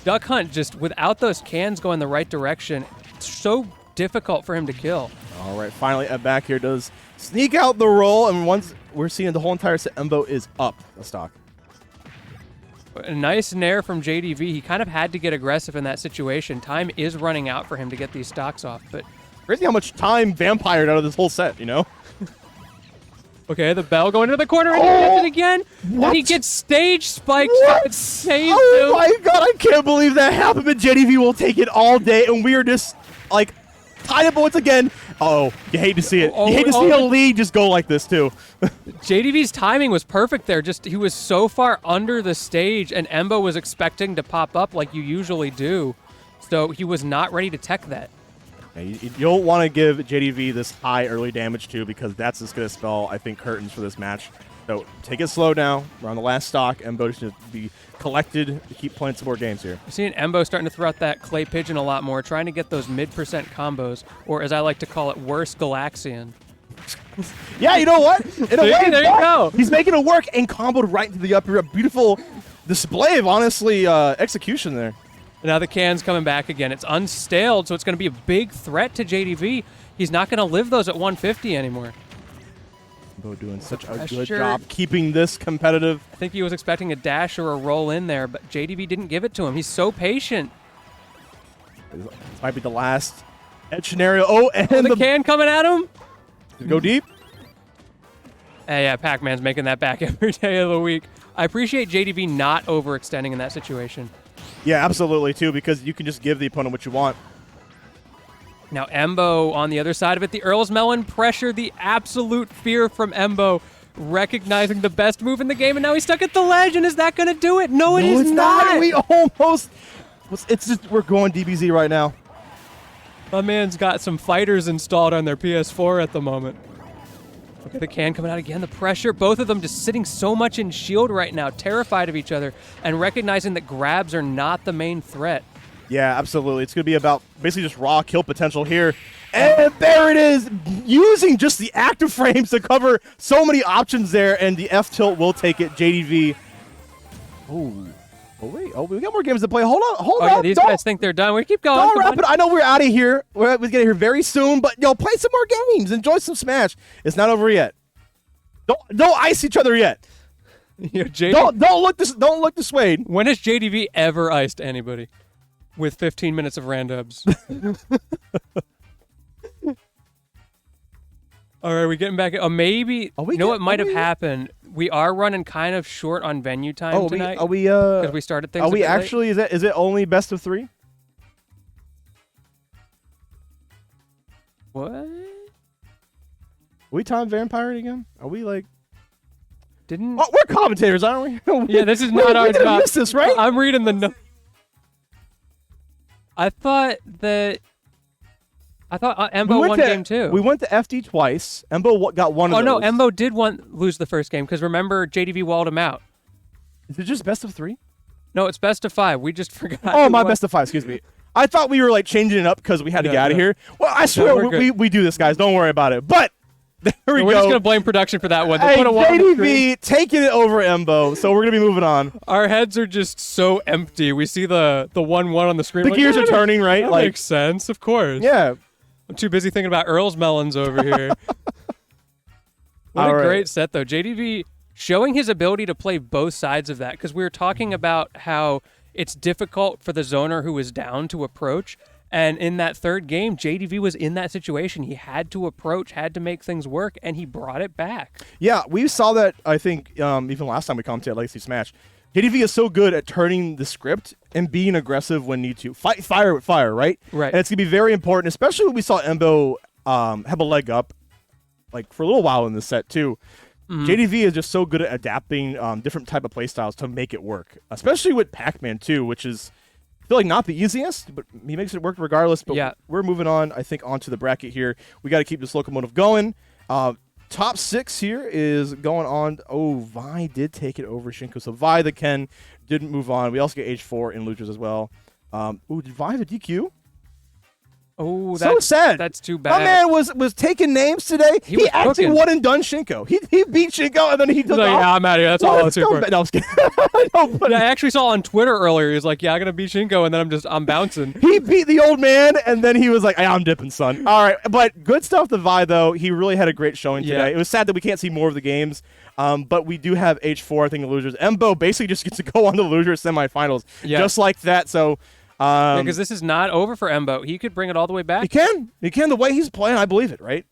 Duck Hunt just without those cans going the right direction, it's so difficult for him to kill. All right, finally Ed back here does sneak out the roll, and once we're seeing the whole entire set, Embo is up the stock. A nice nair from JDV. He kind of had to get aggressive in that situation. Time is running out for him to get these stocks off, but Crazy how much time vampired out of this whole set, you know? okay, the bell going into the corner and he gets it again. What? And he gets stage spiked. What? Saved Oh him. my God, I can't believe that happened, but JDV will take it all day, and we are just, like, tied up once again. Uh-oh, you hate to see it. You hate to see a lead just go like this, too. JDV's timing was perfect there. Just he was so far under the stage, and Embo was expecting to pop up like you usually do. So he was not ready to tech that. Yeah, you don't want to give JDV this high early damage, too, because that's just going to spell, I think, curtains for this match. So take it slow now. We're on the last stock. Embo should be collected to keep playing some more games here. We're seeing Embo starting to throw out that clay pigeon a lot more, trying to get those mid-percent combos, or as I like to call it, worse Galaxian. Yeah, you know what? In a See, way, there you go. He's making it work and comboed right into the upper. A beautiful display of, honestly, execution there. Now the can's coming back again. It's unstaled, so it's going to be a big threat to JDV. He's not going to live those at 150 anymore. Embo doing such a good Pressure. job keeping this competitive. I think he was expecting a dash or a roll in there, but JDV didn't give it to him. He's so patient. This might be the last edge scenario. Oh, and The can coming at him. go deep. Hey, yeah, Pac-Man's making that back every day of the week. I appreciate JDV not overextending in that situation. Yeah, absolutely, too, because you can just give the opponent what you want. Now Embo on the other side of it, the Earl's Melon pressure, the absolute fear from Embo, recognizing the best move in the game, and now he's stuck at the ledge, and is that going to do it? No, it is it's not. We almost... It's just, we're going DBZ right now. My man's got some fighters installed on their PS4 at the moment. Okay, the can coming out again, the pressure, both of them just sitting so much in shield right now, terrified of each other, and recognizing that grabs are not the main threat. Yeah, absolutely. It's going to be about basically just raw kill potential here. And there it is, using just the active frames to cover so many options there, and the F-tilt will take it. JDV. Oh, wait. Oh, we got more games to play. Hold on. Yeah, these guys think they're done. We keep going. Don't Come wrap on. it. I know we're out of here. We're getting here very soon, but play some more games. Enjoy some Smash. It's not over yet. Don't ice each other yet. Don't look dissuade. When has JDV ever iced anybody with 15 minutes of randubs? All right, we getting back. Maybe. What might have happened? We are running kind of short on venue time tonight. Because we started things. Are we a bit late. actually? Is it only best of 3? What? Are we time vampire again? Are we like? Didn't? Oh, we're commentators, aren't we? Yeah, this is not our job. job. Miss this, right? I'm reading the note. I thought Embo won game 2. We went to FD twice. Embo got one of those. Oh no, Embo did lose the first game because remember JDV walled him out. Is it just best of 3? No, it's best of 5. We just forgot. Oh, my best of 5. Excuse me. I thought we were like changing it up because we had to get out of here. Well, I swear we do this, guys. Don't worry about it. But there we go. We're just gonna blame production for that one. Hey, JDV taking it over Embo. So we're gonna be moving on. Our heads are just so empty. We see the 1-1 on the screen. The gears are turning, right? That Like makes sense, of course. yeah. I'm too busy thinking about Earl's melons over here. What a great set, though. JDV showing his ability to play both sides of that, because we were talking about how it's difficult for the zoner who is down to approach. And in that third game, JDV was in that situation. He had to approach, had to make things work, and he brought it back. Yeah, we saw that, I think, even last time we commented at Legacy Smash. JDV is so good at turning the script and being aggressive when need to. Fight fire with fire, right? Right. And it's going to be very important, especially when we saw Embo have a leg up like for a little while in this set, too. JDV is just so good at adapting different type of playstyles to make it work, especially with Pac-Man, too, which is, I feel like, not the easiest, but he makes it work regardless. But yeah, we're moving on, I think, onto the bracket here. We got to keep this locomotive going. Top 6 here is going on. Oh, Vi did take it over Shinko. So Vi the Ken didn't move on. We also get H4 in losers as well. Ooh, did Vi have a DQ? Oh, so sad. That's too bad. My man was taking names today. He actually cooking. one and done Shinko. He beat Shinko and then he took off. Yeah, I'm out of here. That's all I was here for. No, I'm just kidding. No, but I actually saw on Twitter earlier. He was like, "Yeah, I'm gonna beat Shinko," and then I'm bouncing. He beat the old man, and then he was like, I'm dipping, son. All right, but good stuff to Vi, though. He really had a great showing today. Yeah. It was sad that we can't see more of the games, but we do have H4, I think, the losers. Embo basically just gets to go on the losers semifinals, just like that. So, because this is not over for Embo. He could bring it all the way back. He can. The way he's playing, I believe it, right?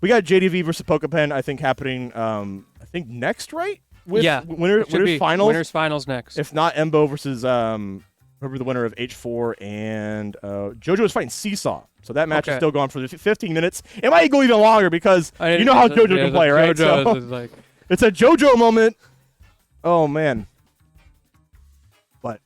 We got JDV versus Pokepen, I think, happening, I think, next, right? Winners finals. Winners finals next. If not, Embo versus whoever the winner of H4 and JoJo is fighting Seesaw. So that match is still going for 15 minutes. It might go even longer because you know how JoJo can play, right? So is like... It's a JoJo moment. Oh, man. But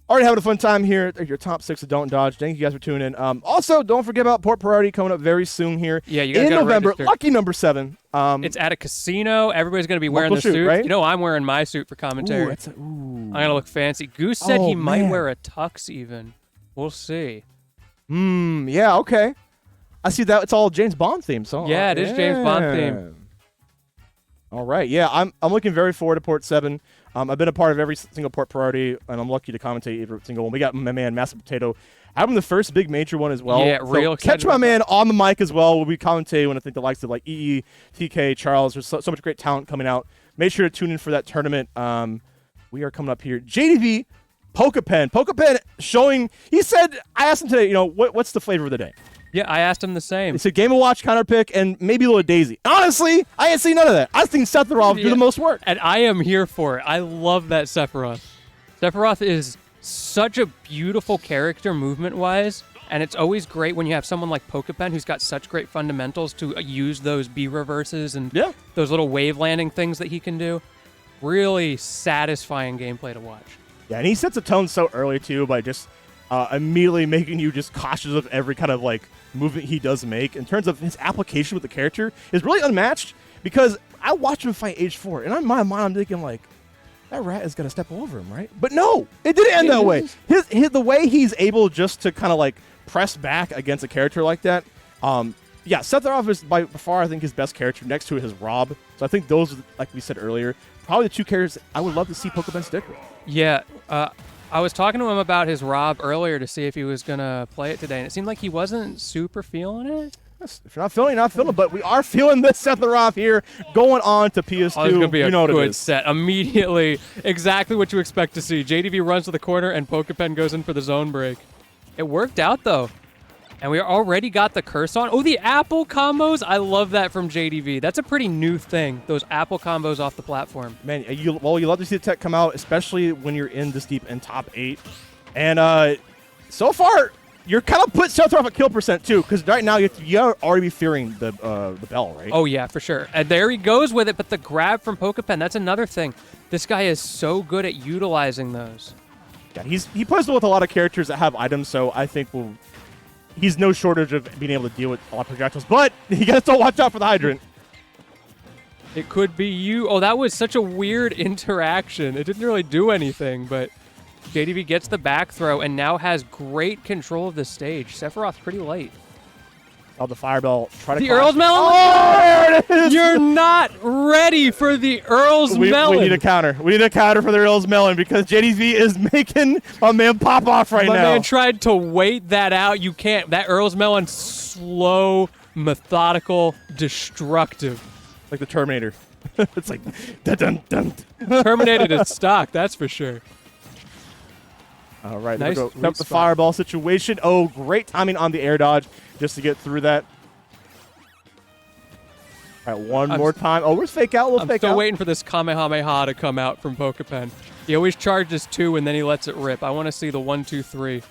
already having a fun time here at your top 6 of Don't Dodge. Thank you guys for tuning in. Also, don't forget about Port Priority coming up very soon here. Yeah, you guys in gotta November. register. Lucky number 7. It's at a casino. Everybody's going to be wearing Local the suit. right? You know, I'm wearing my suit for commentary. I'm going to look fancy. Goose said he might wear a tux even. We'll see. Yeah, okay. I see that. It's all James Bond themed. So yeah, it is James Bond themed. All right. Yeah, I'm looking very forward to Port 7. I've been a part of every single Port Priority, and I'm lucky to commentate every single one. We got my man, Massive Potato, having the first big major one as well. Yeah, real excited catch my man on the mic as well. We'll be commentating when I think the likes of like EE, TK, Charles. There's so much great talent coming out. Make sure to tune in for that tournament. We are coming up here. JDV, Pokepen. Pokepen showing, he said, I asked him today, what's the flavor of the day? Yeah, I asked him the same. It's a Game & Watch counter pick and maybe a little Daisy. Honestly, I ain't seen none of that. I think Sephiroth do the most work. And I am here for it. I love that Sephiroth. Sephiroth is such a beautiful character movement-wise, and it's always great when you have someone like Pokepen who's got such great fundamentals to use those B reverses and those little wave landing things that he can do. Really satisfying gameplay to watch. Yeah, and he sets a tone so early, too, by just immediately making you just cautious of every kind of, like, movement he does make. In terms of his application with the character is really unmatched because I watched him fight H4, and in my mind, I'm thinking, like, that rat is going to step over him, right? But no, it didn't end that way. The way he's able just to kind of, like, press back against a character like that. Yeah, Sephiroth is by far, I think, his best character. Next to it is Rob. So I think those, like we said earlier, probably the two characters I would love to see Pokepen stick with. Yeah, I was talking to him about his Rob earlier to see if he was going to play it today, and it seemed like he wasn't super feeling it. If you're not feeling it, you're not feeling it. But we are feeling this Sephiroth here going on to PS2. Oh, it's going to be a what it good is. set. Immediately, exactly what you expect to see. JDV runs to the corner, and Pokepen goes in for the zone break. It worked out, though. And we already got the curse on. Oh, the apple combos. I love that from JDV. That's a pretty new thing, those apple combos off the platform. Man, you love to see the tech come out, especially when you're in this deep in top 8. And so far, you're kind of put Sephiroth at kill percent, too, because right now you're already be fearing the bell, right? Oh, yeah, for sure. And there he goes with it, but the grab from Pokepen, that's another thing. This guy is so good at utilizing those. Yeah, he plays with a lot of characters that have items, so I think he's no shortage of being able to deal with a lot of projectiles, but you got to still watch out for the hydrant. It could be you. Oh, that was such a weird interaction. It didn't really do anything, but JDV gets the back throw and now has great control of the stage. Sephiroth's pretty light. Oh, the fireball. Try to The clash. Earl's Melon? Oh, there it is! You're not ready for the Earl's Melon. We need a counter. We need a counter for the Earl's Melon because JDV is making my man pop off right My now. man tried to wait that out. You can't. That Earl's Melon, slow, methodical, destructive. Like the Terminator. It's like, dun dun dun. Terminated its stock, that's for sure. All right, Nice there we go. Up the respawn. fireball situation. Oh, great timing on the air dodge just to get through that. All right, one more time. Oh, where's Fake Out? A little I'm Fake still Out. waiting for this Kamehameha to come out from Pokepen. He always charges 2 and then he lets it rip. I want to see the 1, 2, 3.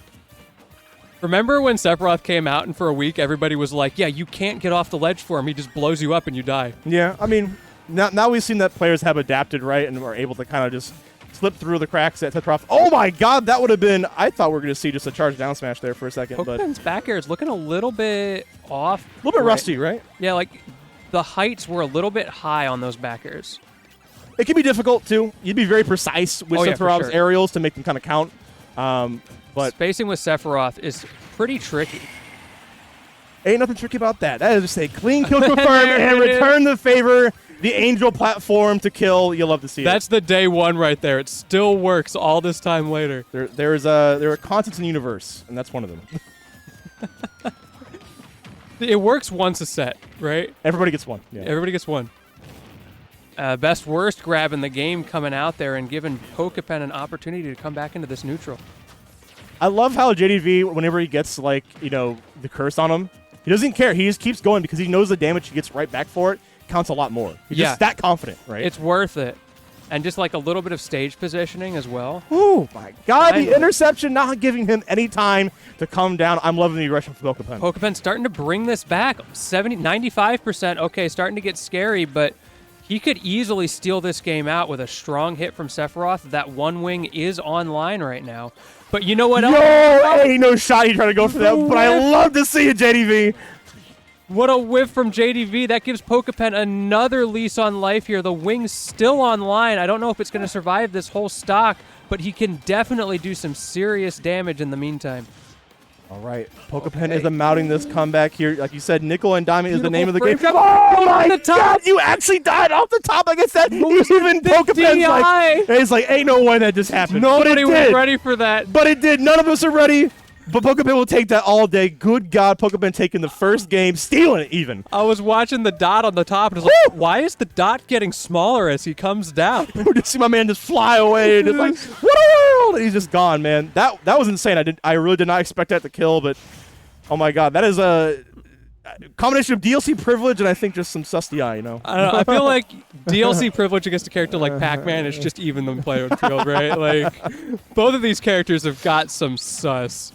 Remember when Sephiroth came out and for a week everybody was like, yeah, you can't get off the ledge for him. He just blows you up and you die. Yeah, I mean, now we've seen that players have adapted, right, and are able to kind of just slip through the cracks at Sephiroth. Oh my God, that would have been. I thought we were going to see just a charge down smash there for a second, but a Pokepen's back air is looking a little bit off. little bit Right. rusty, right? Yeah, like the heights were a little bit high on those back airs. It can be difficult too. You'd be very precise with Oh, yeah, for Sephiroth's sure. aerials to make them kind of count. But Spacing with Sephiroth is pretty tricky. ain't nothing tricky about that. That is just a clean kill confirm There and it is. return the favor. The angel platform to kill. You'll love to see That's the day one right there. It still works all this time later. it. There are constants in the universe, and that's one of them. It works once a set, right? Everybody gets one. Yeah. Everybody gets one. Best worst grab in the game coming out there and giving Pokepen an opportunity to come back into this neutral. I love how JDV, whenever he gets the curse on him, he doesn't care. He just keeps going because he knows the damage he gets right back for it counts a lot more. He's Yeah. just that confident, right? It's worth it. And just like a little bit of stage positioning as well. Oh my God, Finally. the interception not giving him any time to come down. I'm loving the aggression from Pokepen. Pokepen starting to bring this back. 95%. Okay, starting to get scary, but he could easily steal this game out with a strong hit from Sephiroth. That one wing is online right now. But you know what else? Yo, ain't no shot he tried to go for that, but I love to see it, JDV. What a whiff from JDV. That gives Pokepen another lease on life here. The wing's still online. I don't know if it's going to survive this whole stock, but he can definitely do some serious damage in the meantime. All right, Pokepen is mounting this comeback here. Like you said, Nickel and Diamond is the name of the frame game. shot. Oh my the top. God, you actually died off the top against that. Even Pokepen's like, DI. he's like, ain't no way that just happened. Nobody but was it did. ready for that. But it did. None of us are ready. But Pokepen will take that all day. Good God, Pokepen taking the first game, stealing it even. I was watching the dot on the top and I was like, why is the dot getting smaller as he comes down? Just see my man just fly away and just like, what a world! And he's just gone, man. That was insane. I really did not expect that to kill, but oh my God, that is a combination of DLC privilege and I think just some sus DI, you know? I don't know. I feel like DLC privilege against a character like Pac-Man is just even the playing field, right? Like, both of these characters have got some sus.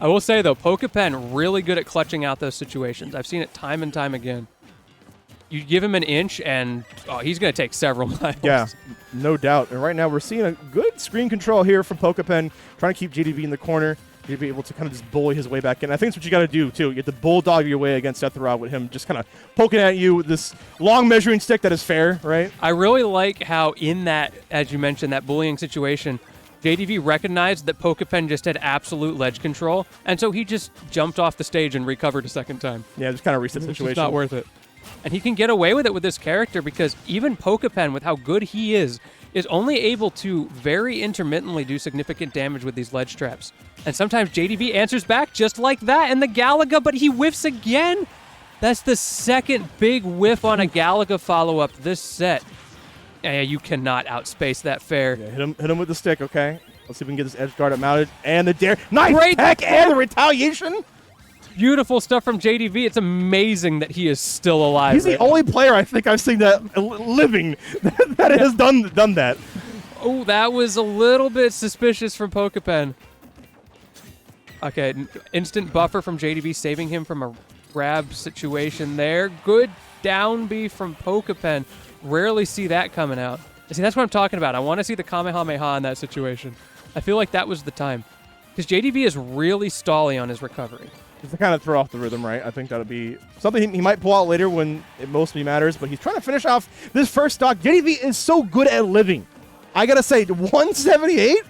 I will say, though, Pokepen really good at clutching out those situations. I've seen it time and time again. You give him an inch, and he's going to take several miles. Yeah, no doubt. And right now we're seeing a good screen control here from Pokepen, trying to keep JDV in the corner. He'd be able to kind of just bully his way back in. I think that's what you got to do, too. You have to bulldog your way against Sephiroth with him just kind of poking at you with this long measuring stick that is fair, right? I really like how in that, as you mentioned, that bullying situation, JDV recognized that Pokepen just had absolute ledge control, and so he just jumped off the stage and recovered a second time. Yeah, just kind of reset the It's situation. just not worth it. And he can get away with it with this character because even Pokepen, with how good he is only able to very intermittently do significant damage with these ledge traps. And sometimes JDV answers back just like that in the Galaga, but he whiffs again. That's the second big whiff on a Galaga follow-up this set. Yeah, you cannot outspace that fair. Yeah, hit him with the stick, okay? Let's see if we can get this edge guard up mounted. And the dare. Nice Great tech and the retaliation. Beautiful stuff from JDV. It's amazing that he is still alive. He's the only player I think I've seen that living that has done that. Oh, that was a little bit suspicious from Pokepen. Okay, instant buffer from JDV, saving him from a grab situation there. Good down B from Pokepen. Rarely see that coming out. See, that's what I'm talking about. I want to see the Kamehameha in that situation. I feel like that was the time. Because JDV is really stally on his recovery. Just to kind of throw off the rhythm, right? I think that'll be something he might pull out later when it mostly matters, but he's trying to finish off this first stock. JDV is so good at living. I got to say, 178?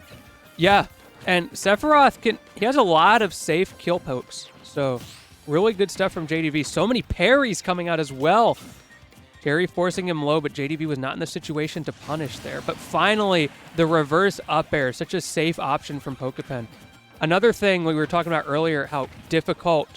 Yeah, and Sephiroth he has a lot of safe kill pokes, so really good stuff from JDV. So many parries coming out as well. Jerry forcing him low, but JDV was not in the situation to punish there. But finally, the reverse up air, such a safe option from Pokepen. Another thing we were talking about earlier, how difficult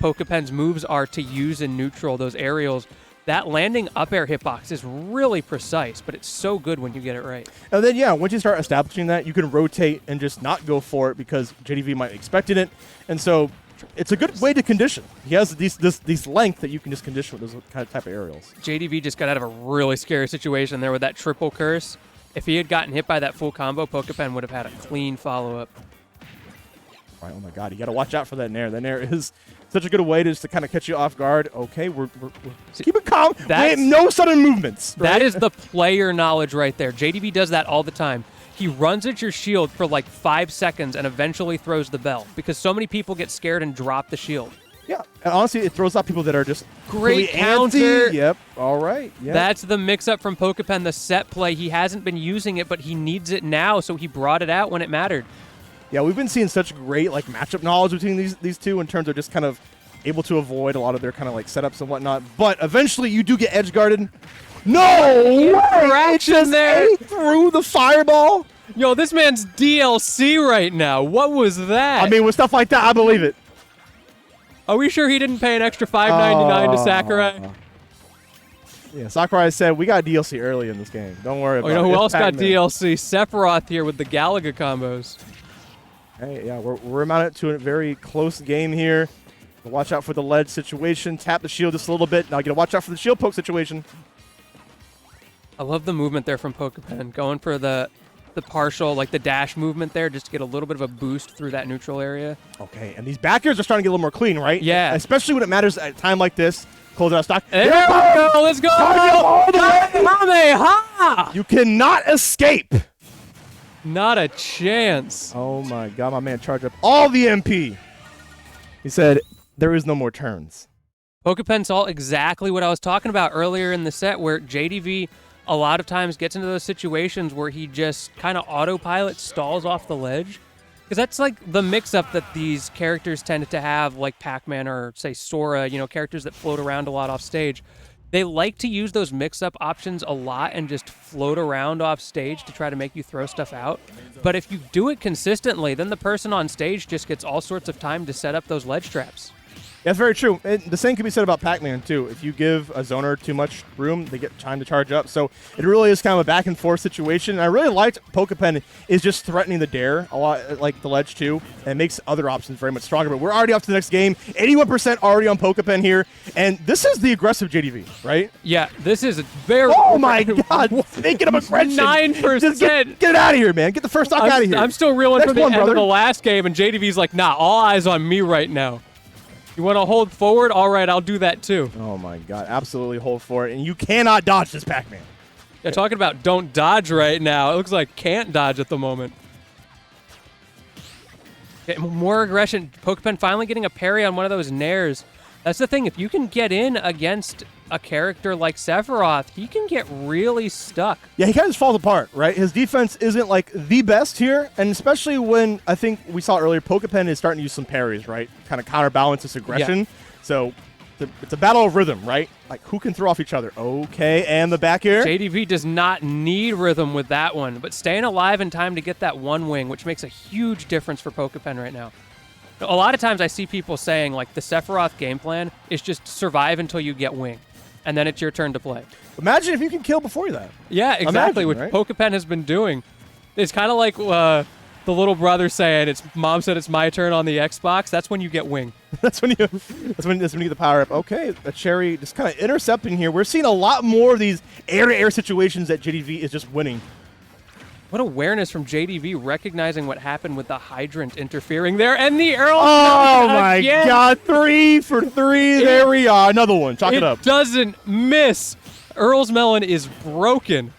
Pokepen's moves are to use in neutral, those aerials. That landing up air hitbox is really precise, but it's so good when you get it right. And then, yeah, once you start establishing that, you can rotate and just not go for it because JDV might be expecting it. And so it's a good way to condition. He has these length that you can just condition with those kind of type of aerials. JDV just got out of a really scary situation there with that triple curse. If he had gotten hit by that full combo, Pokepen would have had a clean follow-up. Right, oh my God, you got to watch out for that nair. That nair is such a good way to just to kind of catch you off guard. Okay, we're keep it calm. Wait, no sudden movements. Right? That is the player knowledge right there. JDV does that all the time. He runs at your shield for like 5 seconds and eventually throws the bell because so many people get scared and drop the shield. Yeah, and honestly, it throws out people that are just great really counter. Antsy. Yep, all right. Yep. That's the mix-up from Pokepen, the set play. He hasn't been using it, but he needs it now, so he brought it out when it mattered. Yeah, we've been seeing such great like matchup knowledge between these two in terms of just kind of able to avoid a lot of their kind of like setups and whatnot. But eventually, you do get edge guarded. No way! It just ate through the fireball. Yo, this man's DLC right now. What was that? I mean, with stuff like that, I believe it. Are we sure he didn't pay an extra $5.99 to Sakurai? Yeah, Sakurai said, we got DLC early in this game. Don't worry about it. You know who else got Pac-Man. DLC? Sephiroth here with the Galaga combos. Hey, yeah, we're mounted to a very close game here. Watch out for the ledge situation. Tap the shield just a little bit. Now you got to watch out for the shield poke situation. I love the movement there from Pokepen. Going for the partial, like the dash movement there, just to get a little bit of a boost through that neutral area. Okay, and these back airs are starting to get a little more clean, right? Yeah. Especially when it matters at a time like this. Close out of stock. There we go. Let's go. All the way. Kamehameha! You cannot escape. Not a chance. Oh my God, my man charged up all the MP. He said, there is no more turns. Pokepen saw exactly what I was talking about earlier in the set, where JDV a lot of times gets into those situations where he just kind of autopilot stalls off the ledge. Because that's like the mix-up that these characters tend to have, like Pac-Man or, say, Sora, you know, characters that float around a lot off stage. They like to use those mix-up options a lot and just float around off stage to try to make you throw stuff out. But if you do it consistently, then the person on stage just gets all sorts of time to set up those ledge traps. That's very true. And the same can be said about Pac-Man, too. If you give a zoner too much room, they get time to charge up. So it really is kind of a back-and-forth situation. And I really liked Pokepen is just threatening the dare a lot, like the ledge, too, and makes other options very much stronger. But we're already off to the next game. 81% already on Pokepen here. And this is the aggressive JDV, right? Yeah, this is very... Oh, my God. Speaking of aggression. 9%. Just get it out of here, man. Get the first stock out of here. I'm still reeling Next from the one, end of brother. the last game, and JDV's like, nah, all eyes on me right now. You want to hold forward? All right, I'll do that too. Oh, my God. Absolutely hold for it. And you cannot dodge this Pac-Man. Yeah, talking about don't dodge right now. It looks like can't dodge at the moment. Okay, more aggression. Pokepen finally getting a parry on one of those nairs. That's the thing. If you can get in against a character like Sephiroth, he can get really stuck. Yeah, he kind of just falls apart, right? His defense isn't like the best here, and especially when I think we saw earlier, Pokepen is starting to use some parries, right? Kind of counterbalance this aggression. Yeah. So it's a battle of rhythm, right? Like who can throw off each other? Okay, and the back air. JDV does not need rhythm with that one, but staying alive in time to get that one wing, which makes a huge difference for Pokepen right now. A lot of times I see people saying, like, the Sephiroth game plan is just survive until you get wing, and then it's your turn to play. Imagine if you can kill before that. Yeah, exactly, Imagine, what right? Pokepen has been doing. It's kind of like the little brother saying, Mom said it's my turn on the Xbox. That's when you get wing. That's when you get the power up. Okay, the Cherry just kind of intercepting here. We're seeing a lot more of these air-to-air situations that JDV is just winning. What awareness from JDV recognizing what happened with the hydrant interfering there, and the Earl. Oh my God! 3 for 3. There we are. Another one. Chalk it up. It doesn't miss. Earl's Melon is broken.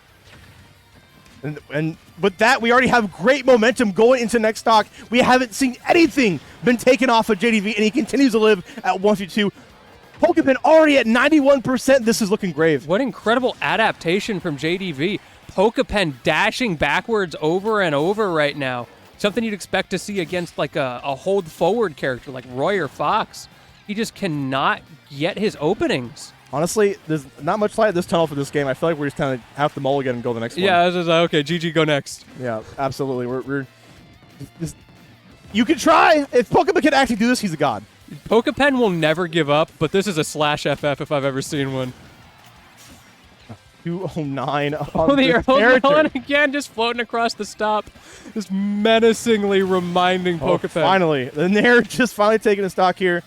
And with that, we already have great momentum going into next stock. We haven't seen anything been taken off of JDV, and he continues to live at 152. Pokemon already at 91%. This is looking grave. What incredible adaptation from JDV. Pokepen dashing backwards over and over right now. Something you'd expect to see against like a hold forward character like Roy or Fox. He just cannot get his openings. Honestly, there's not much light at this tunnel for this game. I feel like we're just kind of have to mulligan and go the next one. Yeah, I was just like, okay, GG, go next. Yeah, absolutely. We're just, you can try. If Pokemon can actually do this, he's a god. Pokepen will never give up, but this is a /FF if I've ever seen one. 209 on Oh, the this Earl character. Melon again, just floating across the stop. Just menacingly reminding Oh, Pokepen. finally. The Nair just finally taking a stock here.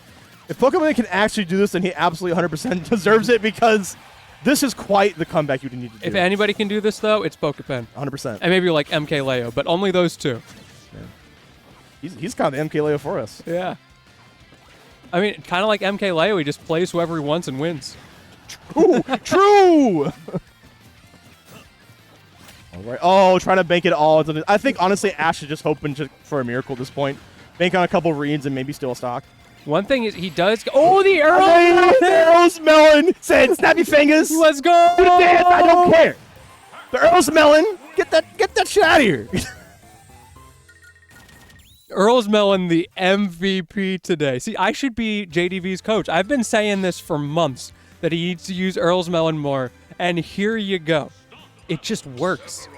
If Pokemon can actually do this, then he absolutely 100% deserves it because this is quite the comeback you need to do. If anybody can do this, though, it's Pokepen. 100%. And maybe like MK Leo, but only those two. He's kind of the MK Leo for us. Yeah. I mean, kind of like MK Leo, he just plays whoever he wants and wins. Ooh, true! All right. Oh, trying to bank it all. I think, honestly, Ash is just hoping for a miracle at this point. Bank on a couple reads and maybe steal a stock. One thing is he does. Oh, the Earl! Earl's Melon said, "Snappy fingers, Let's go! do the dance. I don't care." The Earl's Melon, get that shit out of here. Earl's Melon, the MVP today. See, I should be JDV's coach. I've been saying this for months that he needs to use Earl's Melon more, and here you go. It just works.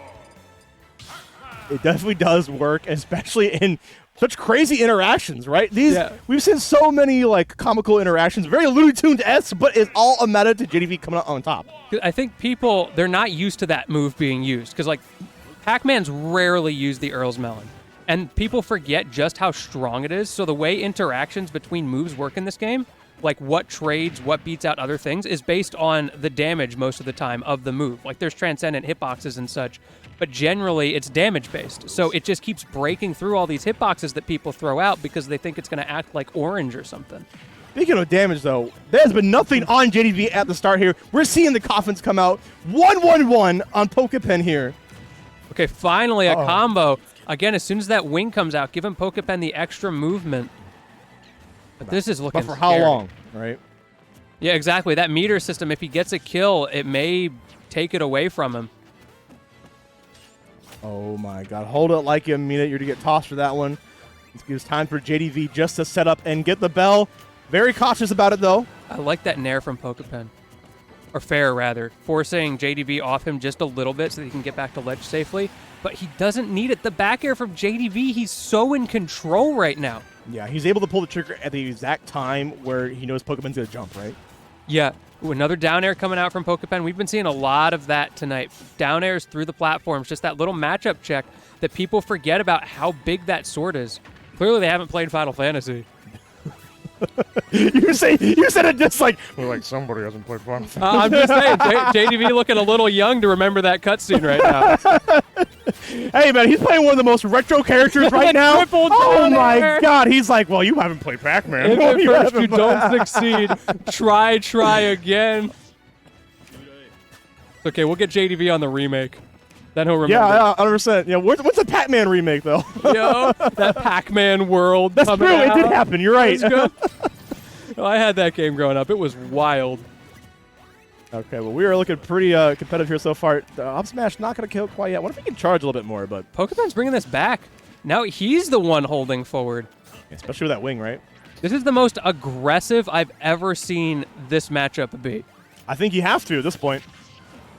It definitely does work, especially in such crazy interactions, right? Yeah. We've seen so many like comical interactions, very Looney Tunes-esque, but it's all a meta to JDV coming out on top. I think people, they're not used to that move being used, because like Pac-Man's rarely used the Earl's Melon. And people forget just how strong it is. So the way interactions between moves work in this game, like what trades, what beats out other things, is based on the damage most of the time of the move. Like there's transcendent hitboxes and such, but generally it's damage based. So it just keeps breaking through all these hitboxes that people throw out because they think it's going to act like orange or something. Speaking of damage, though, there's been nothing on JDV at the start here. We're seeing the coffins come out. 1-1-1 on Pokepen here. Okay, finally a combo. Again, as soon as that wing comes out, give him Pokepen the extra movement. But this is looking But for how scary. long, right? Yeah, exactly. That meter system, if he gets a kill, it may take it away from him. Oh, my God. Hold it like you mean it. You're going to get tossed for that one. It gives time for JDV just to set up and get the bell. Very cautious about it, though. I like that nair from Pokepen. Or fair, rather. Forcing JDV off him just a little bit so that he can get back to ledge safely. But he doesn't need it. The back air from JDV, he's so in control right now. Yeah, he's able to pull the trigger at the exact time where he knows Pokemon's going to jump, right? Yeah. Ooh, another down air coming out from Pokepen. We've been seeing a lot of that tonight. Down airs through the platforms. Just that little matchup check that people forget about how big that sword is. Clearly, they haven't played Final Fantasy. you said it just like, we're like, somebody hasn't played Final Fantasy. I'm just saying, JDV looking a little young to remember that cutscene right now. Hey, man, he's playing one of the most retro characters right now. Triple Oh, down my air. God. He's like, well, you haven't played Pac-Man. If at You first you haven't don't succeed, try again. Okay, we'll get JDV on the remake. Then he'll remember. Yeah, 100%. Yeah, what's the Pac-Man remake, though? Yo, that Pac-Man world. That's coming true. It did out. happen. You're right. Let's go. I had that game growing up. It was wild. Okay, well, we are looking pretty competitive here so far. Up smash not going to kill quite yet. What if he can charge a little bit more, but Pokemon's bringing this back. Now he's the one holding forward. especially with that wing, right? This is the most aggressive I've ever seen this matchup be. I think you have to at this point.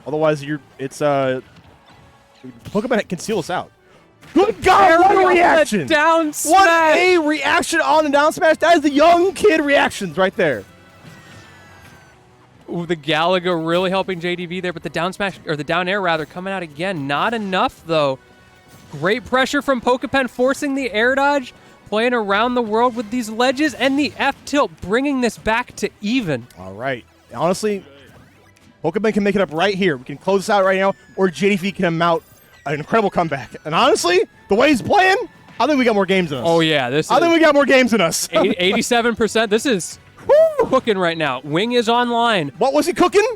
Otherwise, Pokemon can seal us out. Good God, what a reaction! Down What smash! a reaction on the down smash. That is the young kid reactions right there. Ooh, the Galaga really helping JDV there, but the down smash, or the down air rather, coming out again. Not enough, though. Great pressure from Pokepen, forcing the air dodge, playing around the world with these ledges, and the F-tilt, bringing this back to even. All right. Honestly, Pokemon can make it up right here. We can close this out right now, or JDV can mount an incredible comeback. And honestly, the way he's playing, I think we got more games than us. Oh, yeah. I think we got more games than us. 87%. This is cooking right now. Wing is online. What was he cooking?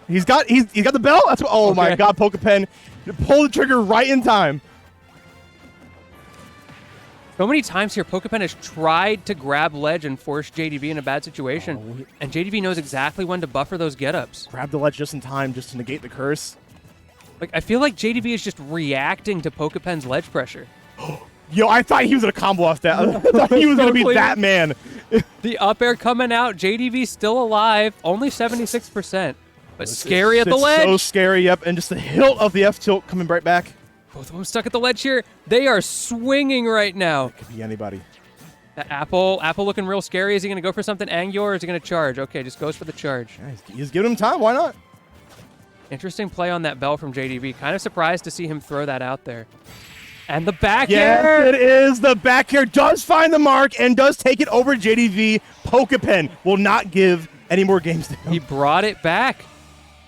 He's got the bell. That's what. Oh my Okay. God, Pokepen, pull the trigger right in time. So many times here, Pokepen has tried to grab ledge and force JDV in a bad situation, and JDV knows exactly when to buffer those get-ups. Grab the ledge just in time, just to negate the curse. Like, I feel like JDV is just reacting to Pokepen's ledge pressure. Yo, I thought he was gonna combo off that. I thought he was gonna be clean. that man. The up air coming out. JDV still alive, only 76%, but scary at the It's ledge. so scary. Yep, and just the hilt of the F tilt coming right back. Both of them stuck at the ledge here. They are swinging right now. Could be anybody. That Apple looking real scary. Is he going to go for something angular or is he going to charge? Okay, just goes for the charge. Yeah, he's giving him time. Why not? Interesting play on that bell from JDV. Kind of surprised to see him throw that out there. And the back Yes, air. it is. The back air does find the mark and does take it over JDV. Pokepen will not give any more games to him. He brought it back.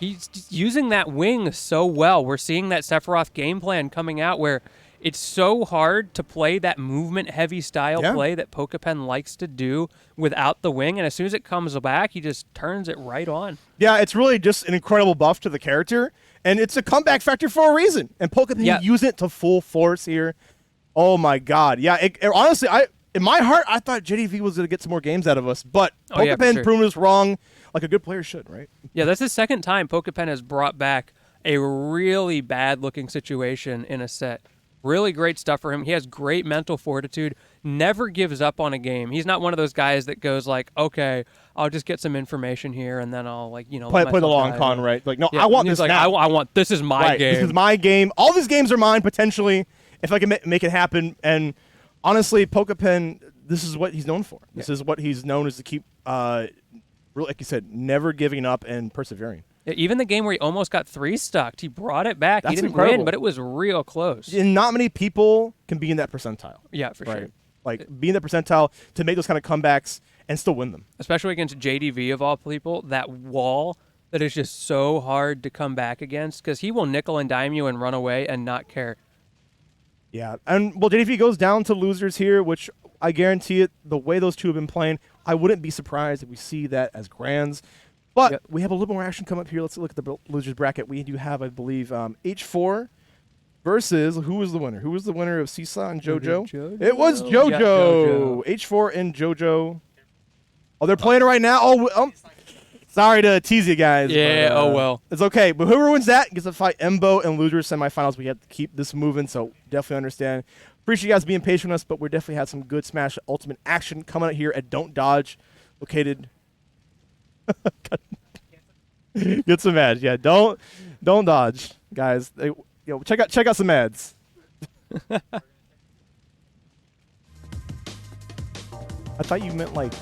He's just using that wing so well. We're seeing that Sephiroth game plan coming out where it's so hard to play that movement-heavy style play that Pokepen likes to do without the wing, and as soon as it comes back, he just turns it right on. Yeah, it's really just an incredible buff to the character, and it's a comeback factor for a reason. And Pokepen using it to full force here. Oh my God! Yeah, honestly, in my heart, I thought JDV was going to get some more games out of us, but Pokepen proved us wrong, like a good player should, right? Yeah, that's the second time Pokepen has brought back a really bad-looking situation in a set. Really great stuff for him. He has great mental fortitude, never gives up on a game. He's not one of those guys that goes like, okay, I'll just get some information here and then I'll play the long con, right? Like, no, yeah, I want this this now. I want this is my game. This is my game. All these games are mine potentially if I can make it happen. And honestly, Pokepen, this is what he's known for. This is what he's known is to keep, really, like you said, never giving up and persevering. Even the game where he almost got 3-stucked, he brought it back. That's He didn't incredible. win, but it was real close. And not many people can be in that percentile. Yeah, for right? sure. Like, be in that percentile to make those kind of comebacks and still win them. Especially against JDV of all people, that wall that is just so hard to come back against because he will nickel and dime you and run away and not care. Yeah, and well, JDV goes down to losers here, which I guarantee it, the way those two have been playing, I wouldn't be surprised if we see that as grands. But we have a little more action come up here. Let's look at the losers bracket. We do have, I believe, H4 versus, who was the winner? Who was the winner of Seesaw and JoJo? It was JoJo. Yeah, JoJo. H4 and JoJo. Oh, they're playing it right now? Oh, sorry to tease you guys. Yeah, but, oh well. It's okay. But whoever wins that gets to fight Embo and losers semifinals. We have to keep this moving, so definitely understand. Appreciate you guys being patient with us, but we're definitely had some good Smash Ultimate action coming out here at Don't Dodge, located. Get some ads. Yeah, don't dodge, guys. Check out some ads. I thought you meant like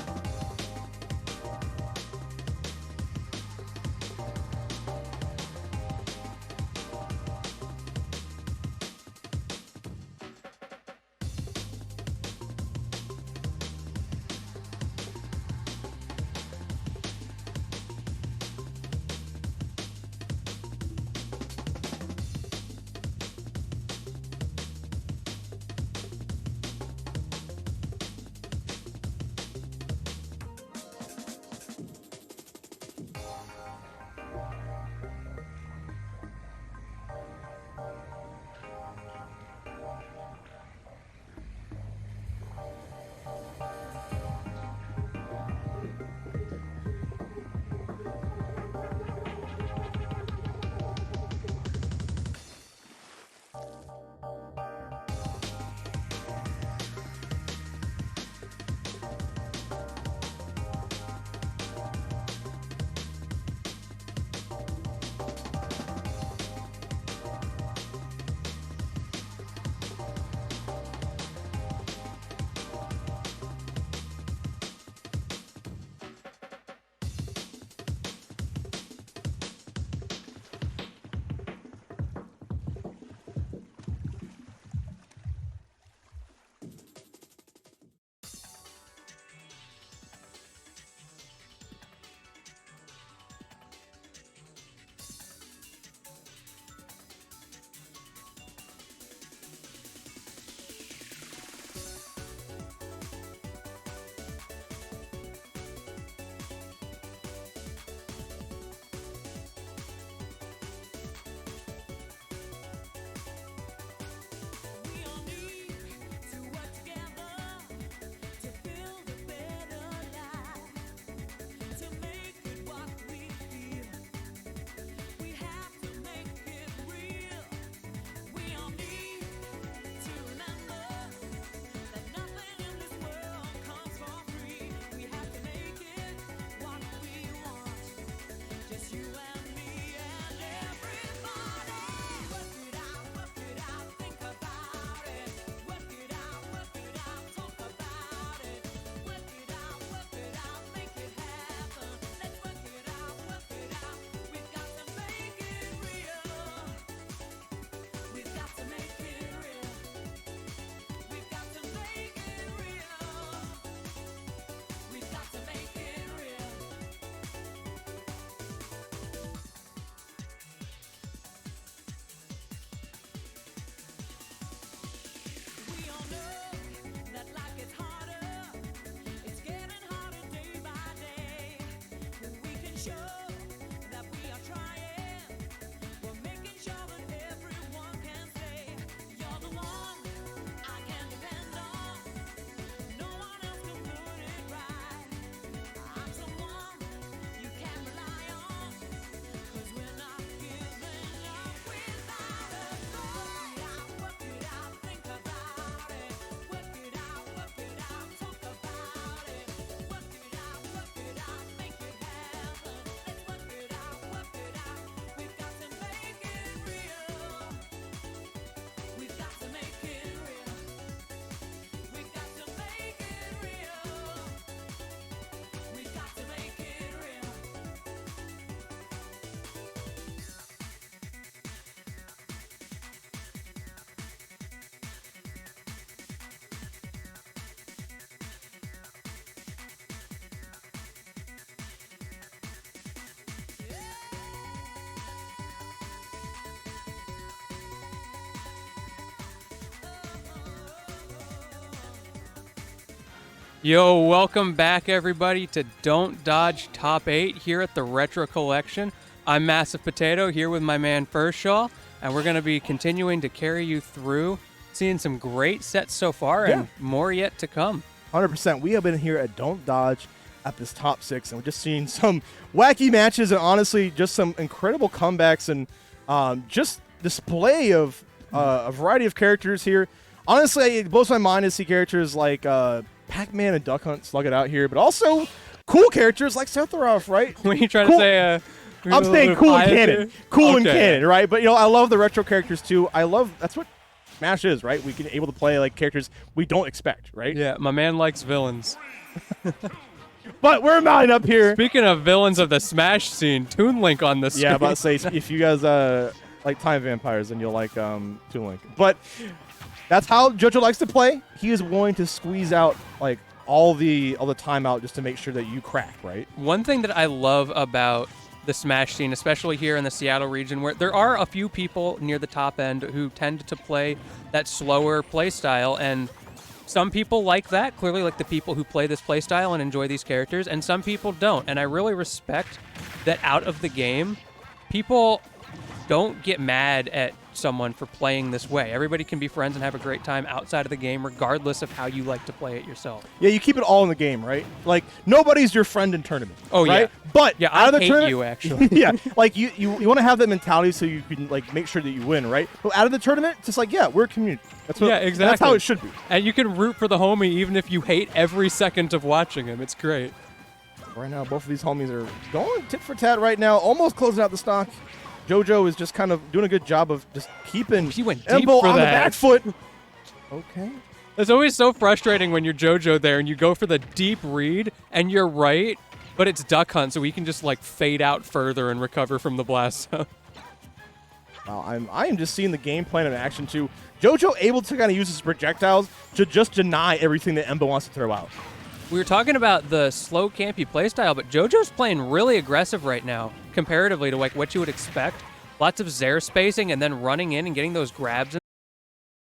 Yo, welcome back, everybody, to Don't Dodge Top 8 here at the Retro Collection. I'm Massive Potato here with my man Furshaw, and we're going to be continuing to carry you through, seeing some great sets so far and more yet to come. 100%. We have been here at Don't Dodge at this top 6, and we're just seeing some wacky matches and honestly just some incredible comebacks and just display of a variety of characters here. Honestly, it blows my mind to see characters like Pac-Man and Duck Hunt slug it out here, but also cool characters like Sephiroth, right? What are you trying Cool. to say? I'm saying cool and canon. Cool and Okay. canon, right? But, I love the retro characters, too. That's what Smash is, right? We can able to play, like, characters we don't expect, right? Yeah, my man likes villains. But we're mounting up here. Speaking of villains of the Smash scene, Toon Link on the screen. Yeah, about to say, if you guys like Time Vampires, then you'll like Toon Link. But that's how JoJo likes to play. He is willing to squeeze out, like, all the time out just to make sure that you crack, right? One thing that I love about the Smash scene, especially here in the Seattle region, where there are a few people near the top end who tend to play that slower play style, and some people like that, clearly like the people who play this play style and enjoy these characters, and some people don't. And I really respect that out of the game, people don't get mad at someone for playing this way. Everybody can be friends and have a great time outside of the game, regardless of how you like to play it yourself. Yeah, you keep it all in the game, right? Like, nobody's your friend in tournament. Oh, right? yeah. But Yeah, out of I the hate tournament, you, actually. yeah, like you want to have that mentality so you can like make sure that you win, right? But out of the tournament, it's just like, yeah, we're a community. That's what, Yeah, exactly. That's how it should be. And you can root for the homie even if you hate every second of watching him. It's great. Right now, both of these homies are going tit for tat right now, almost closing out the stock. JoJo is just kind of doing a good job of just keeping He went deep Embo for on the that. back foot. Okay. It's always so frustrating when you're JoJo there and you go for the deep read and you're right, but it's Duck Hunt, so he can just like fade out further and recover from the blast zone. Wow, I am just seeing the game plan in action too. JoJo able to kind of use his projectiles to just deny everything that Embo wants to throw out. We were talking about the slow campy playstyle, but JoJo's playing really aggressive right now, comparatively to like what you would expect. Lots of Zaire spacing and then running in and getting those grabs